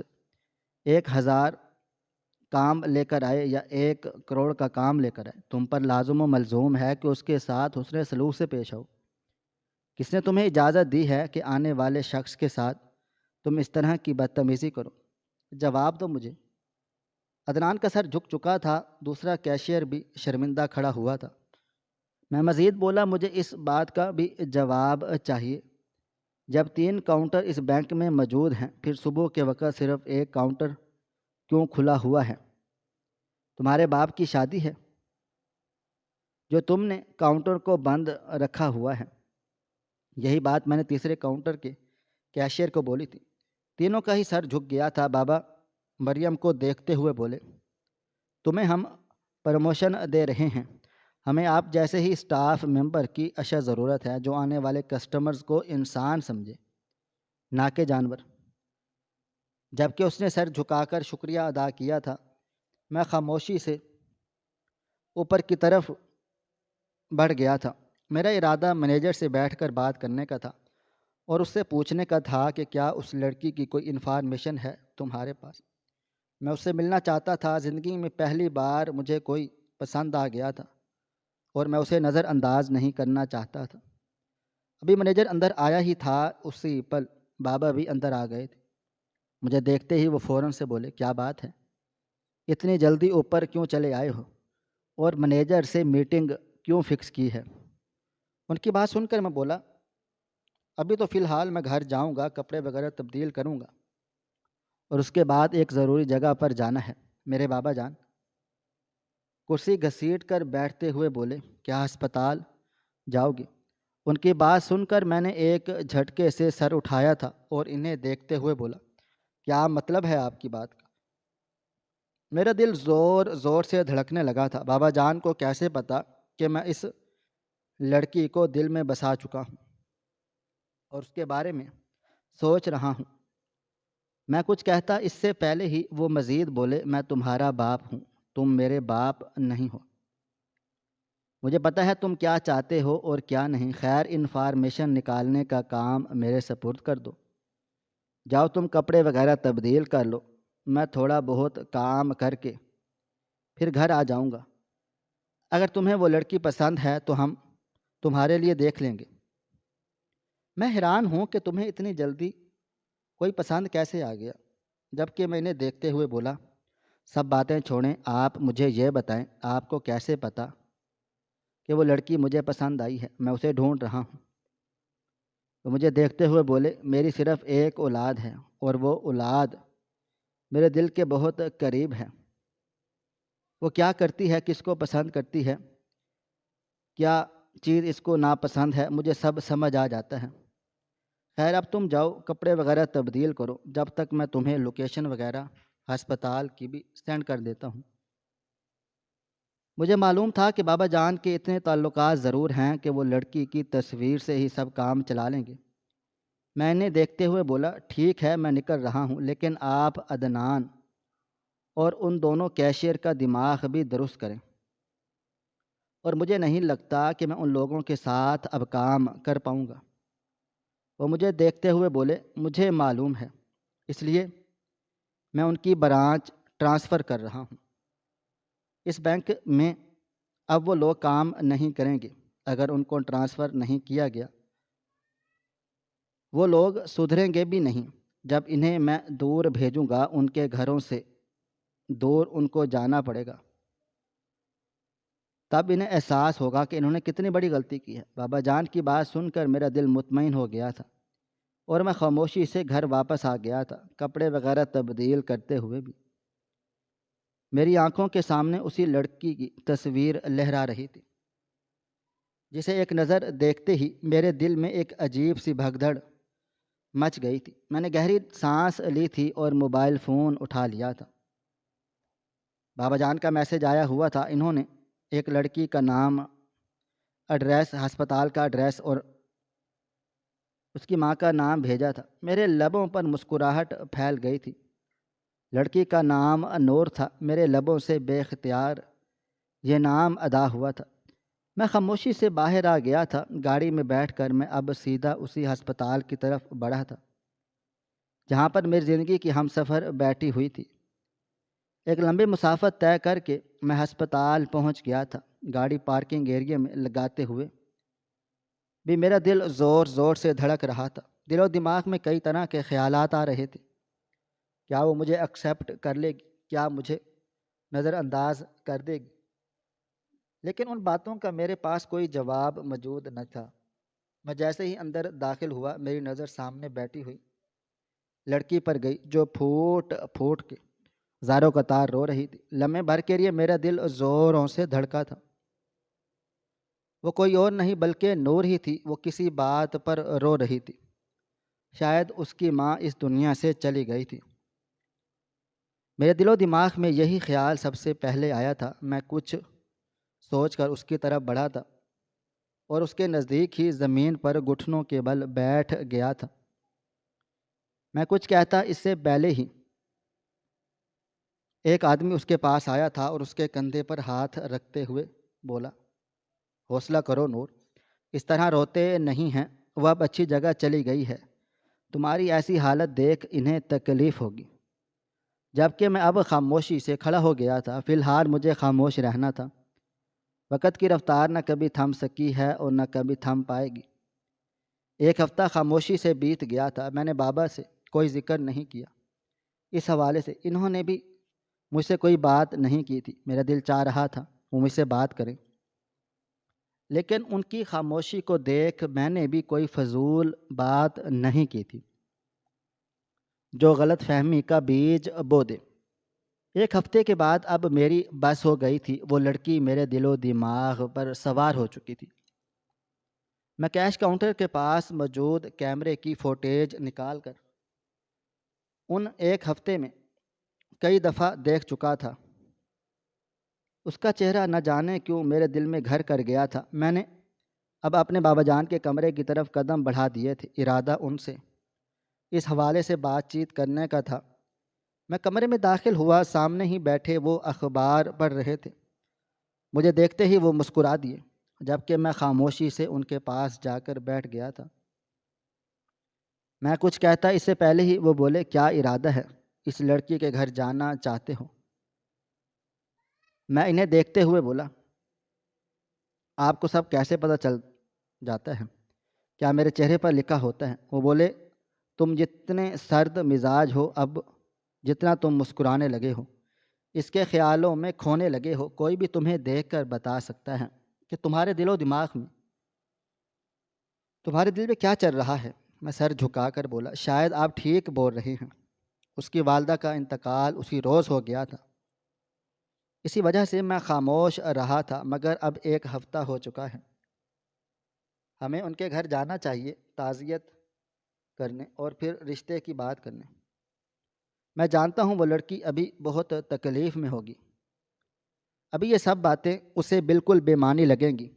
1000 کام لے کر آئے یا 1 کروڑ کا کام لے کر آئے، تم پر لازم و ملزوم ہے کہ اس کے ساتھ حسن سلوک سے پیش آؤ۔ کس نے تمہیں اجازت دی ہے کہ آنے والے شخص کے ساتھ تم اس طرح کی بدتمیزی کرو؟ جواب دو مجھے۔ عدنان کا سر جھک چکا تھا، دوسرا کیشیئر بھی شرمندہ کھڑا ہوا تھا۔ میں مزید بولا، مجھے اس بات کا بھی جواب چاہیے جب 3 کاؤنٹر اس بینک میں موجود ہیں پھر صبح کے وقت صرف ایک کاؤنٹر کیوں کھلا ہوا ہے؟ تمہارے باپ کی شادی ہے جو تم نے کاؤنٹر کو بند رکھا ہوا ہے؟ یہی بات میں نے تیسرے کاؤنٹر کے کیشیئر کو بولی تھی۔ تینوں کا ہی سر جھک گیا تھا۔ بابا مریم کو دیکھتے ہوئے بولے، تمہیں ہم پروموشن دے رہے ہیں، ہمیں آپ جیسے ہی اسٹاف ممبر کی اشد ضرورت ہے جو آنے والے کسٹمرز کو انسان سمجھے نہ کہ جانور۔ جبکہ اس نے سر جھکا کر شکریہ ادا کیا تھا، میں خاموشی سے اوپر کی طرف بڑھ گیا تھا۔ میرا ارادہ مینیجر سے بیٹھ کر بات کرنے کا تھا اور اس سے پوچھنے کا تھا کہ کیا اس لڑکی کی کوئی انفارمیشن ہے تمہارے پاس؟ میں اس سے ملنا چاہتا تھا۔ زندگی میں پہلی بار مجھے کوئی پسند آ گیا تھا اور میں اسے نظر انداز نہیں کرنا چاہتا تھا۔ ابھی مینیجر اندر آیا ہی تھا، اسی پل بابا بھی اندر آ گئے تھے۔ مجھے دیکھتے ہی وہ فوراً سے بولے، کیا بات ہے؟ اتنی جلدی اوپر کیوں چلے آئے ہو اور مینیجر سے میٹنگ کیوں فکس کی ہے؟ ان کی بات سن کر میں بولا، ابھی تو فی الحال میں گھر جاؤں گا، کپڑے وغیرہ تبدیل کروں گا اور اس کے بعد ایک ضروری جگہ پر جانا ہے۔ میرے بابا جان کرسی گھسیٹ کر بیٹھتے ہوئے بولے، کیا ہسپتال جاؤ گے؟ ان کی بات سن کر میں نے ایک جھٹکے سے سر اٹھایا تھا اور انہیں دیکھتے ہوئے بولا، کیا مطلب ہے آپ کی بات کا؟ میرا دل زور زور سے دھڑکنے لگا تھا۔ بابا جان کو کیسے پتا کہ میں اس لڑکی کو دل میں بسا چکا ہوں اور اس کے بارے میں سوچ رہا ہوں؟ میں کچھ کہتا اس سے پہلے ہی وہ مزید بولے، میں تمہارا باپ ہوں، تم میرے باپ نہیں ہو۔ مجھے پتہ ہے تم کیا چاہتے ہو اور کیا نہیں۔ خیر، انفارمیشن نکالنے کا کام میرے سپرد کر دو۔ جاؤ تم کپڑے وغیرہ تبدیل کر لو، میں تھوڑا بہت کام کر کے پھر گھر آ جاؤں گا۔ اگر تمہیں وہ لڑکی پسند ہے تو ہم تمہارے لیے دیکھ لیں گے۔ میں حیران ہوں کہ تمہیں اتنی جلدی کوئی پسند کیسے آ گیا؟ جبکہ میں انہیں دیکھتے ہوئے بولا، سب باتیں چھوڑیں، آپ مجھے یہ بتائیں، آپ کو کیسے پتہ کہ وہ لڑکی مجھے پسند آئی ہے؟ میں اسے ڈھونڈ رہا ہوں۔ وہ مجھے دیکھتے ہوئے بولے، میری صرف ایک اولاد ہے اور وہ اولاد میرے دل کے بہت قریب ہے۔ وہ کیا کرتی ہے، کس کو پسند کرتی ہے، کیا چیز اس کو ناپسند ہے، مجھے سب سمجھ آ جاتا ہے۔ خیر، اب تم جاؤ کپڑے وغیرہ تبدیل کرو، جب تک میں تمہیں لوکیشن وغیرہ ہسپتال کی بھی سینڈ کر دیتا ہوں۔ مجھے معلوم تھا کہ بابا جان کے اتنے تعلقات ضرور ہیں کہ وہ لڑکی کی تصویر سے ہی سب کام چلا لیں گے۔ میں انہیں دیکھتے ہوئے بولا، ٹھیک ہے میں نکل رہا ہوں، لیکن آپ عدنان اور ان دونوں کیشیئر کا دماغ بھی درست کریں، اور مجھے نہیں لگتا کہ میں ان لوگوں کے ساتھ اب کام کر پاؤں گا۔ وہ مجھے دیکھتے ہوئے بولے، مجھے معلوم ہے، اس لیے میں ان کی برانچ ٹرانسفر کر رہا ہوں۔ اس بینک میں اب وہ لوگ کام نہیں کریں گے اگر ان کو ٹرانسفر نہیں کیا گیا۔ وہ لوگ سدھریں گے بھی نہیں۔ جب انہیں میں دور بھیجوں گا، ان کے گھروں سے دور ان کو جانا پڑے گا، تب انہیں احساس ہوگا کہ انہوں نے کتنی بڑی غلطی کی ہے۔ بابا جان کی بات سن کر میرا دل مطمئن ہو گیا تھا اور میں خاموشی سے گھر واپس آ گیا تھا، کپڑے وغیرہ تبدیل کرتے ہوئے بھی۔ میری آنکھوں کے سامنے اسی لڑکی کی تصویر لہرا رہی تھی جسے ایک نظر دیکھتے ہی میرے دل میں ایک عجیب سی بھگدڑ مچ گئی تھی۔ میں نے گہری سانس لی تھی اور موبائل فون اٹھا لیا تھا۔ بابا جان کا میسج آیا ہوا تھا۔ انہوں نے ایک لڑکی کا نام، ایڈریس، ہسپتال کا ایڈریس اور اس کی ماں کا نام بھیجا تھا۔ میرے لبوں پر مسکراہٹ پھیل گئی تھی۔ لڑکی کا نام نور تھا۔ میرے لبوں سے بے اختیار یہ نام ادا ہوا تھا۔ میں خاموشی سے باہر آ گیا تھا۔ گاڑی میں بیٹھ کر میں اب سیدھا اسی ہسپتال کی طرف بڑھا تھا جہاں پر میری زندگی کی ہم سفر بیٹھی ہوئی تھی۔ ایک لمبی مسافت طے کر کے میں ہسپتال پہنچ گیا تھا۔ گاڑی پارکنگ ایریا میں لگاتے ہوئے بھی میرا دل زور زور سے دھڑک رہا تھا۔ دل و دماغ میں کئی طرح کے خیالات آ رہے تھے۔ کیا وہ مجھے ایکسیپٹ کر لے گی؟ کیا مجھے نظر انداز کر دے گی؟ لیکن ان باتوں کا میرے پاس کوئی جواب موجود نہ تھا۔ میں جیسے ہی اندر داخل ہوا میری نظر سامنے بیٹھی ہوئی لڑکی پر گئی جو پھوٹ پھوٹ کے زاروں قطار رو رہی تھی۔ لمحے بھر کے لیے میرا دل زوروں سے دھڑکا تھا۔ وہ کوئی اور نہیں بلکہ نور ہی تھی۔ وہ کسی بات پر رو رہی تھی، شاید اس کی ماں اس دنیا سے چلی گئی تھی۔ میرے دل و دماغ میں یہی خیال سب سے پہلے آیا تھا۔ میں کچھ سوچ کر اس کی طرف بڑھا تھا اور اس کے نزدیک ہی زمین پر گھٹنوں کے بل بیٹھ گیا تھا۔ میں کچھ کہتا اس سے پہلے ہی ایک آدمی اس کے پاس آیا تھا اور اس کے کندھے پر ہاتھ رکھتے ہوئے بولا، حوصلہ کرو نور، اس طرح روتے نہیں ہیں، وہ اب اچھی جگہ چلی گئی ہے، تمہاری ایسی حالت دیکھ انہیں تکلیف ہوگی۔ جبکہ میں اب خاموشی سے کھڑا ہو گیا تھا۔ فی الحال مجھے خاموش رہنا تھا۔ وقت کی رفتار نہ کبھی تھم سکی ہے اور نہ کبھی تھم پائے گی۔ ایک ہفتہ خاموشی سے بیت گیا تھا۔ میں نے بابا سے کوئی ذکر نہیں کیا۔ اس حوالے سے انہوں نے بھی مجھ سے کوئی بات نہیں کی تھی۔ میرا دل چاہ رہا تھا وہ مجھ سے بات کریں، لیکن ان کی خاموشی کو دیکھ میں نے بھی کوئی فضول بات نہیں کی تھی جو غلط فہمی کا بیج بو دے۔ ایک ہفتے کے بعد اب میری بس ہو گئی تھی۔ وہ لڑکی میرے دل و دماغ پر سوار ہو چکی تھی۔ میں کیش کاؤنٹر کے پاس موجود کیمرے کی فوٹیج نکال کر ان ایک ہفتے میں کئی دفعہ دیکھ چکا تھا۔ اس کا چہرہ نہ جانے کیوں میرے دل میں گھر کر گیا تھا۔ میں نے اب اپنے بابا جان کے کمرے کی طرف قدم بڑھا دیے تھے۔ ارادہ ان سے اس حوالے سے بات چیت کرنے کا تھا۔ میں کمرے میں داخل ہوا۔ سامنے ہی بیٹھے وہ اخبار پڑھ رہے تھے۔ مجھے دیکھتے ہی وہ مسکرا دیے، جبکہ میں خاموشی سے ان کے پاس جا کر بیٹھ گیا تھا۔ میں کچھ کہتا اس سے پہلے ہی وہ بولے، کیا ارادہ ہے؟ اس لڑکی کے گھر جانا چاہتے ہو؟ میں انہیں دیکھتے ہوئے بولا، آپ کو سب کیسے پتہ چل جاتا ہے؟ کیا میرے چہرے پر لکھا ہوتا ہے؟ وہ بولے، تم جتنے سرد مزاج ہو، اب جتنا تم مسکرانے لگے ہو، اس کے خیالوں میں کھونے لگے ہو، کوئی بھی تمہیں دیکھ کر بتا سکتا ہے کہ تمہارے دل و دماغ میں، تمہارے دل میں کیا چل رہا ہے۔ میں سر جھکا کر بولا، شاید آپ ٹھیک بول رہے ہیں، اس کی والدہ کا انتقال اسی روز ہو گیا تھا، اسی وجہ سے میں خاموش رہا تھا، مگر اب ایک ہفتہ ہو چکا ہے، ہمیں ان کے گھر جانا چاہیے تعزیت کرنے اور پھر رشتے کی بات کرنے۔ میں جانتا ہوں وہ لڑکی ابھی بہت تکلیف میں ہوگی، ابھی یہ سب باتیں اسے بالکل بے معنی لگیں گی،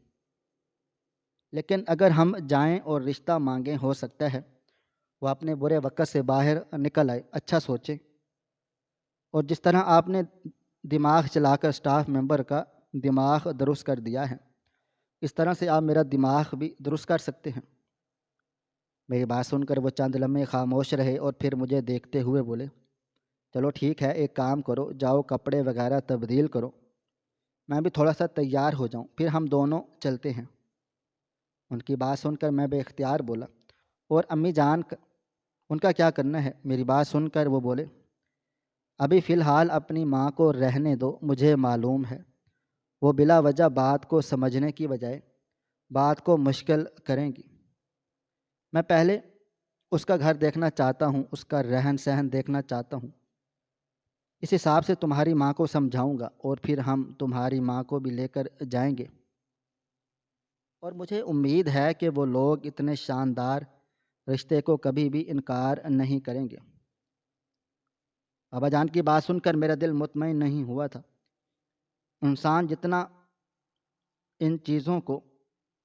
لیکن اگر ہم جائیں اور رشتہ مانگیں، ہو سکتا ہے وہ اپنے برے وقت سے باہر نکل آئے۔ اچھا سوچیں، اور جس طرح آپ نے دماغ چلا کر اسٹاف ممبر کا دماغ درست کر دیا ہے، اس طرح سے آپ میرا دماغ بھی درست کر سکتے ہیں۔ میری بات سن کر وہ چند لمحے خاموش رہے اور پھر مجھے دیکھتے ہوئے بولے، چلو ٹھیک ہے، ایک کام کرو، جاؤ کپڑے وغیرہ تبدیل کرو، میں بھی تھوڑا سا تیار ہو جاؤں، پھر ہم دونوں چلتے ہیں۔ ان کی بات سن کر میں بے اختیار بولا، اور امی جان ان کا کیا کرنا ہے؟ میری بات سن کر وہ بولے، ابھی فی الحال اپنی ماں کو رہنے دو، مجھے معلوم ہے وہ بلا وجہ بات کو سمجھنے کی بجائے بات کو مشکل کریں گی۔ میں پہلے اس کا گھر دیکھنا چاہتا ہوں، اس کا رہن سہن دیکھنا چاہتا ہوں، اس حساب سے تمہاری ماں کو سمجھاؤں گا اور پھر ہم تمہاری ماں کو بھی لے کر جائیں گے، اور مجھے امید ہے کہ وہ لوگ اتنے شاندار رشتے کو کبھی بھی انکار نہیں کریں گے۔ بابا جان کی بات سن کر میرا دل مطمئن نہیں ہوا تھا۔ انسان جتنا ان چیزوں کو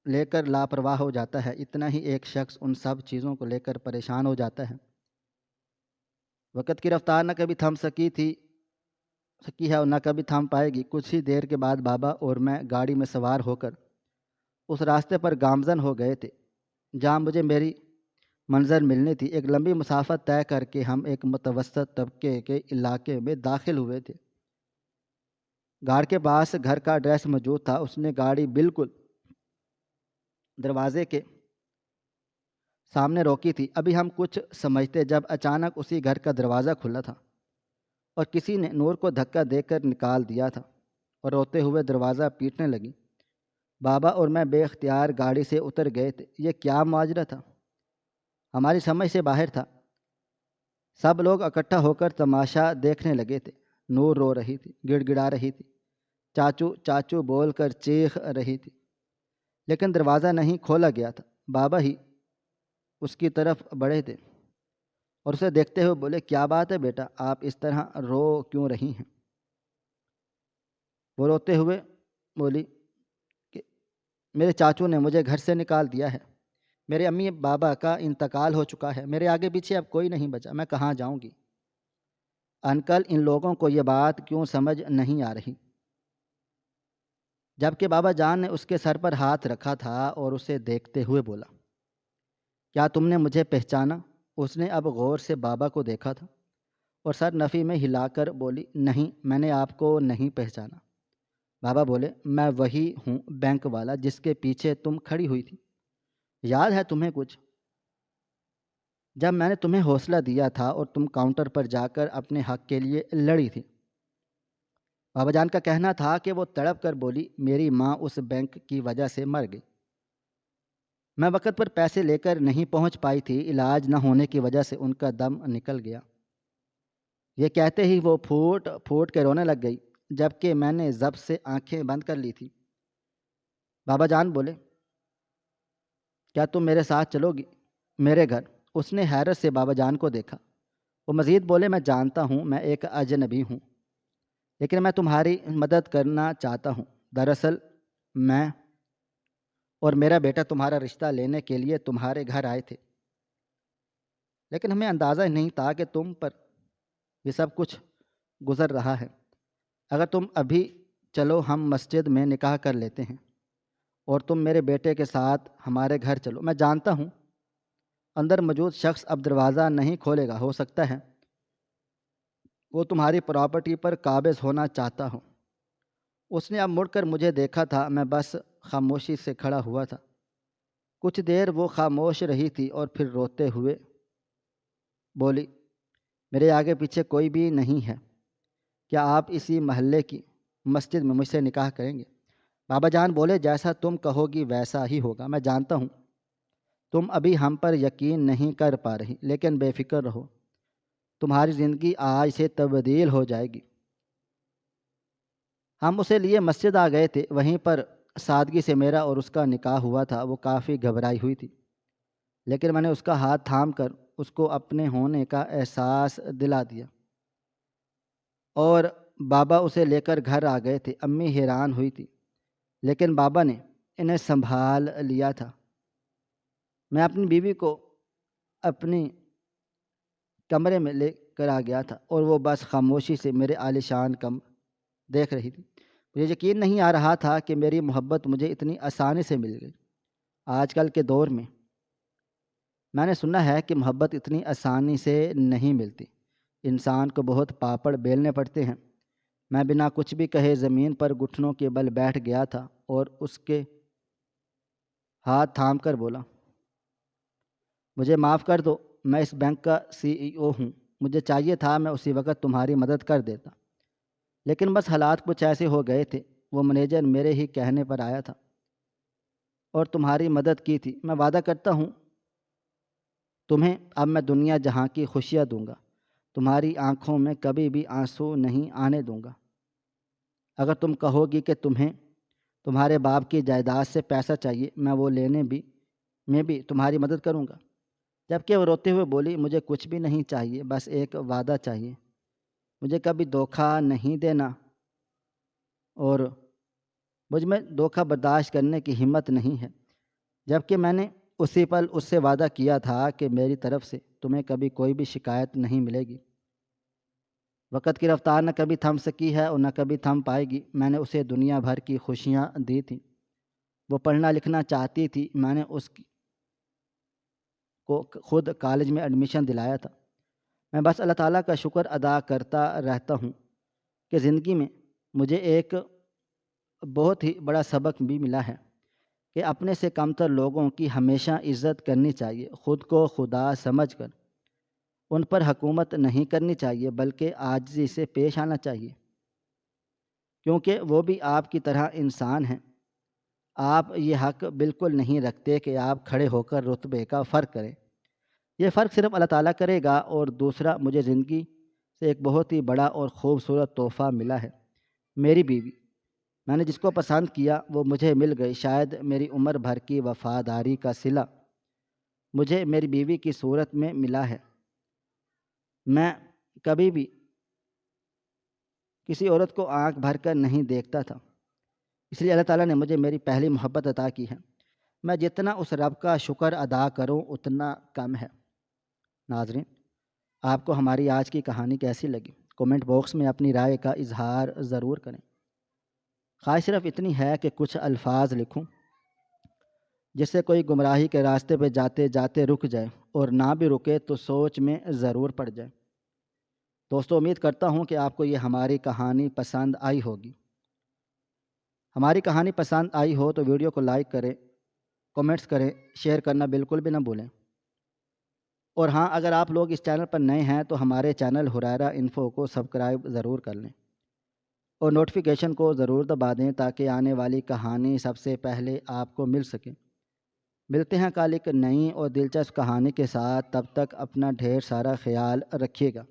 لے کر لاپرواہ ہو جاتا ہے، اتنا ہی ایک شخص ان سب چیزوں کو لے کر پریشان ہو جاتا ہے۔ وقت کی رفتار نہ کبھی تھم سکی ہے اور نہ کبھی تھم پائے گی۔ کچھ ہی دیر کے بعد بابا اور میں گاڑی میں سوار ہو کر اس راستے پر گامزن ہو گئے تھے جہاں مجھے میری منظر ملنی تھی۔ ایک لمبی مسافت طے کر کے ہم ایک متوسط طبقے کے علاقے میں داخل ہوئے تھے۔ گارڈ کے پاس گھر کا ایڈریس موجود تھا۔ اس نے گاڑی بالکل دروازے کے سامنے روکی تھی۔ ابھی ہم کچھ سمجھتے جب اچانک اسی گھر کا دروازہ کھلا تھا اور کسی نے نور کو دھکا دے کر نکال دیا تھا اور روتے ہوئے دروازہ پیٹنے لگی۔ بابا اور میں بے اختیار گاڑی سے اتر گئے تھے۔ یہ کیا ماجرا تھا، ہماری سمجھ سے باہر تھا۔ سب لوگ اکٹھا ہو کر تماشا دیکھنے لگے تھے۔ نور رو رہی تھی، گڑ گڑا رہی تھی، چاچو چاچو بول کر چیخ رہی تھی، لیکن دروازہ نہیں کھولا گیا تھا۔ بابا ہی اس کی طرف بڑھے تھے اور اسے دیکھتے ہوئے بولے، کیا بات ہے بیٹا، آپ اس طرح رو کیوں رہی ہیں؟ وہ روتے ہوئے بولی کہ میرے چاچو نے مجھے گھر سے نکال دیا ہے، میرے امی بابا کا انتقال ہو چکا ہے، میرے آگے پیچھے اب کوئی نہیں بچا، میں کہاں جاؤں گی؟ انکل، ان لوگوں کو یہ بات کیوں سمجھ نہیں آ رہی؟ جبکہ بابا جان نے اس کے سر پر ہاتھ رکھا تھا اور اسے دیکھتے ہوئے بولا، کیا تم نے مجھے پہچانا؟ اس نے اب غور سے بابا کو دیکھا تھا اور سر نفی میں ہلا کر بولی، نہیں، میں نے آپ کو نہیں پہچانا۔ بابا بولے، میں وہی ہوں بینک والا جس کے پیچھے تم کھڑی ہوئی تھی، یاد ہے تمہیں کچھ؟ جب میں نے تمہیں حوصلہ دیا تھا اور تم کاؤنٹر پر جا کر اپنے حق کے لیے لڑی تھی۔ بابا جان کا کہنا تھا کہ وہ تڑپ کر بولی، میری ماں اس بینک کی وجہ سے مر گئی، میں وقت پر پیسے لے کر نہیں پہنچ پائی تھی، علاج نہ ہونے کی وجہ سے ان کا دم نکل گیا۔ یہ کہتے ہی وہ پھوٹ پھوٹ کے رونے لگ گئی، جبکہ میں نے ضبط سے آنکھیں بند کر لی تھی۔ بابا جان بولے، کیا تم میرے ساتھ چلو گی میرے گھر؟ اس نے حیرت سے بابا جان کو دیکھا۔ وہ مزید بولے، میں جانتا ہوں میں ایک اجنبی ہوں، لیکن میں تمہاری مدد کرنا چاہتا ہوں۔ دراصل میں اور میرا بیٹا تمہارا رشتہ لینے کے لیے تمہارے گھر آئے تھے، لیکن ہمیں اندازہ نہیں تھا کہ تم پر یہ سب کچھ گزر رہا ہے۔ اگر تم ابھی چلو، ہم مسجد میں نکاح کر لیتے ہیں اور تم میرے بیٹے کے ساتھ ہمارے گھر چلو۔ میں جانتا ہوں اندر موجود شخص اب دروازہ نہیں کھولے گا، ہو سکتا ہے وہ تمہاری پراپرٹی پر قابض ہونا چاہتا ہو۔ اس نے اب مڑ کر مجھے دیکھا تھا، میں بس خاموشی سے کھڑا ہوا تھا۔ کچھ دیر وہ خاموش رہی تھی اور پھر روتے ہوئے بولی، میرے آگے پیچھے کوئی بھی نہیں ہے، کیا آپ اسی محلے کی مسجد میں مجھ سے نکاح کریں گے؟ بابا جان بولے، جیسا تم کہو گی ویسا ہی ہوگا۔ میں جانتا ہوں تم ابھی ہم پر یقین نہیں کر پا رہی، لیکن بے فکر رہو، تمہاری زندگی آج سے تبدیل ہو جائے گی۔ ہم اسے لیے مسجد آ گئے تھے، وہیں پر سادگی سے میرا اور اس کا نکاح ہوا تھا۔ وہ کافی گھبرائی ہوئی تھی، لیکن میں نے اس کا ہاتھ تھام کر اس کو اپنے ہونے کا احساس دلا دیا اور بابا اسے لے کر گھر آ گئے تھے۔ امی حیران ہوئی تھی، لیکن بابا نے انہیں سنبھال لیا تھا۔ میں اپنی بیوی کو اپنی کمرے میں لے کر آ گیا تھا اور وہ بس خاموشی سے میرے عالیشان کمرہ دیکھ رہی تھی۔ مجھے یقین نہیں آ رہا تھا کہ میری محبت مجھے اتنی آسانی سے مل گئی۔ آج کل کے دور میں نے سنا ہے کہ محبت اتنی آسانی سے نہیں ملتی، انسان کو بہت پاپڑ بیلنے پڑتے ہیں۔ میں بنا کچھ بھی کہے زمین پر گھٹنوں کے بل بیٹھ گیا تھا اور اس کے ہاتھ تھام کر بولا، مجھے معاف کر دو، میں اس بینک کا CEO ہوں، مجھے چاہیے تھا میں اسی وقت تمہاری مدد کر دیتا، لیکن بس حالات کچھ ایسے ہو گئے تھے۔ وہ مینیجر میرے ہی کہنے پر آیا تھا اور تمہاری مدد کی تھی۔ میں وعدہ کرتا ہوں تمہیں اب میں دنیا جہاں کی خوشیاں دوں گا، تمہاری آنکھوں میں کبھی بھی آنسو نہیں آنے دوں گا۔ اگر تم کہو گی کہ تمہیں تمہارے باپ کی جائیداد سے پیسہ چاہیے، میں وہ لینے میں بھی تمہاری مدد کروں گا۔ جبکہ وہ روتے ہوئے بولی، مجھے کچھ بھی نہیں چاہیے، بس ایک وعدہ چاہیے، مجھے کبھی دھوکہ نہیں دینا، اور مجھ میں دھوکہ برداشت کرنے کی ہمت نہیں ہے۔ جبکہ میں نے اسی پل اس سے وعدہ کیا تھا کہ میری طرف سے تمہیں کبھی کوئی بھی شکایت نہیں ملے گی۔ وقت کی رفتار نہ کبھی تھم سکی ہے اور نہ کبھی تھم پائے گی۔ میں نے اسے دنیا بھر کی خوشیاں دی تھیں، وہ پڑھنا لکھنا چاہتی تھی، میں نے اس کو خود کالج میں ایڈمیشن دلایا تھا۔ میں بس اللہ تعالیٰ کا شکر ادا کرتا رہتا ہوں کہ زندگی میں مجھے ایک بہت ہی بڑا سبق بھی ملا ہے کہ اپنے سے کمتر لوگوں کی ہمیشہ عزت کرنی چاہیے، خود کو خدا سمجھ کر ان پر حکومت نہیں کرنی چاہیے، بلکہ عاجزی سے پیش آنا چاہیے، کیونکہ وہ بھی آپ کی طرح انسان ہیں۔ آپ یہ حق بالکل نہیں رکھتے کہ آپ کھڑے ہو کر رتبے کا فرق کریں۔ یہ فرق صرف اللہ تعالیٰ کرے گا۔ اور دوسرا، مجھے زندگی سے ایک بہت ہی بڑا اور خوبصورت تحفہ ملا ہے، میری بیوی۔ میں نے جس کو پسند کیا وہ مجھے مل گئی۔ شاید میری عمر بھر کی وفاداری کا صلہ مجھے میری بیوی کی صورت میں ملا ہے۔ میں کبھی بھی کسی عورت کو آنکھ بھر کر نہیں دیکھتا تھا، اس لیے اللہ تعالیٰ نے مجھے میری پہلی محبت عطا کی ہے۔ میں جتنا اس رب کا شکر ادا کروں اتنا کم ہے۔ ناظرین، آپ کو ہماری آج کی کہانی کیسی لگی؟ کومنٹ باکس میں اپنی رائے کا اظہار ضرور کریں۔ خواہش صرف اتنی ہے کہ کچھ الفاظ لکھوں جس سے کوئی گمراہی کے راستے پہ جاتے جاتے رک جائے، اور نہ بھی رکے تو سوچ میں ضرور پڑ جائے۔ دوستو، امید کرتا ہوں کہ آپ کو یہ ہماری کہانی پسند آئی ہوگی۔ ہماری کہانی پسند آئی ہو تو ویڈیو کو لائک کریں، کومنٹس کریں، شیئر کرنا بالکل بھی نہ بھولیں۔ اور ہاں، اگر آپ لوگ اس چینل پر نئے ہیں تو ہمارے چینل حریرہ انفو کو سبسکرائب ضرور کر لیں اور نوٹیفیکیشن کو ضرور دبا دیں تاکہ آنے والی کہانی سب سے پہلے آپ کو مل سکے۔ ملتے ہیں کل ایک نئی اور دلچسپ کہانی کے ساتھ، تب تک اپنا ڈھیر سارا خیال رکھیے گا۔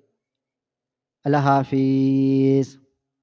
اللہ حافظ۔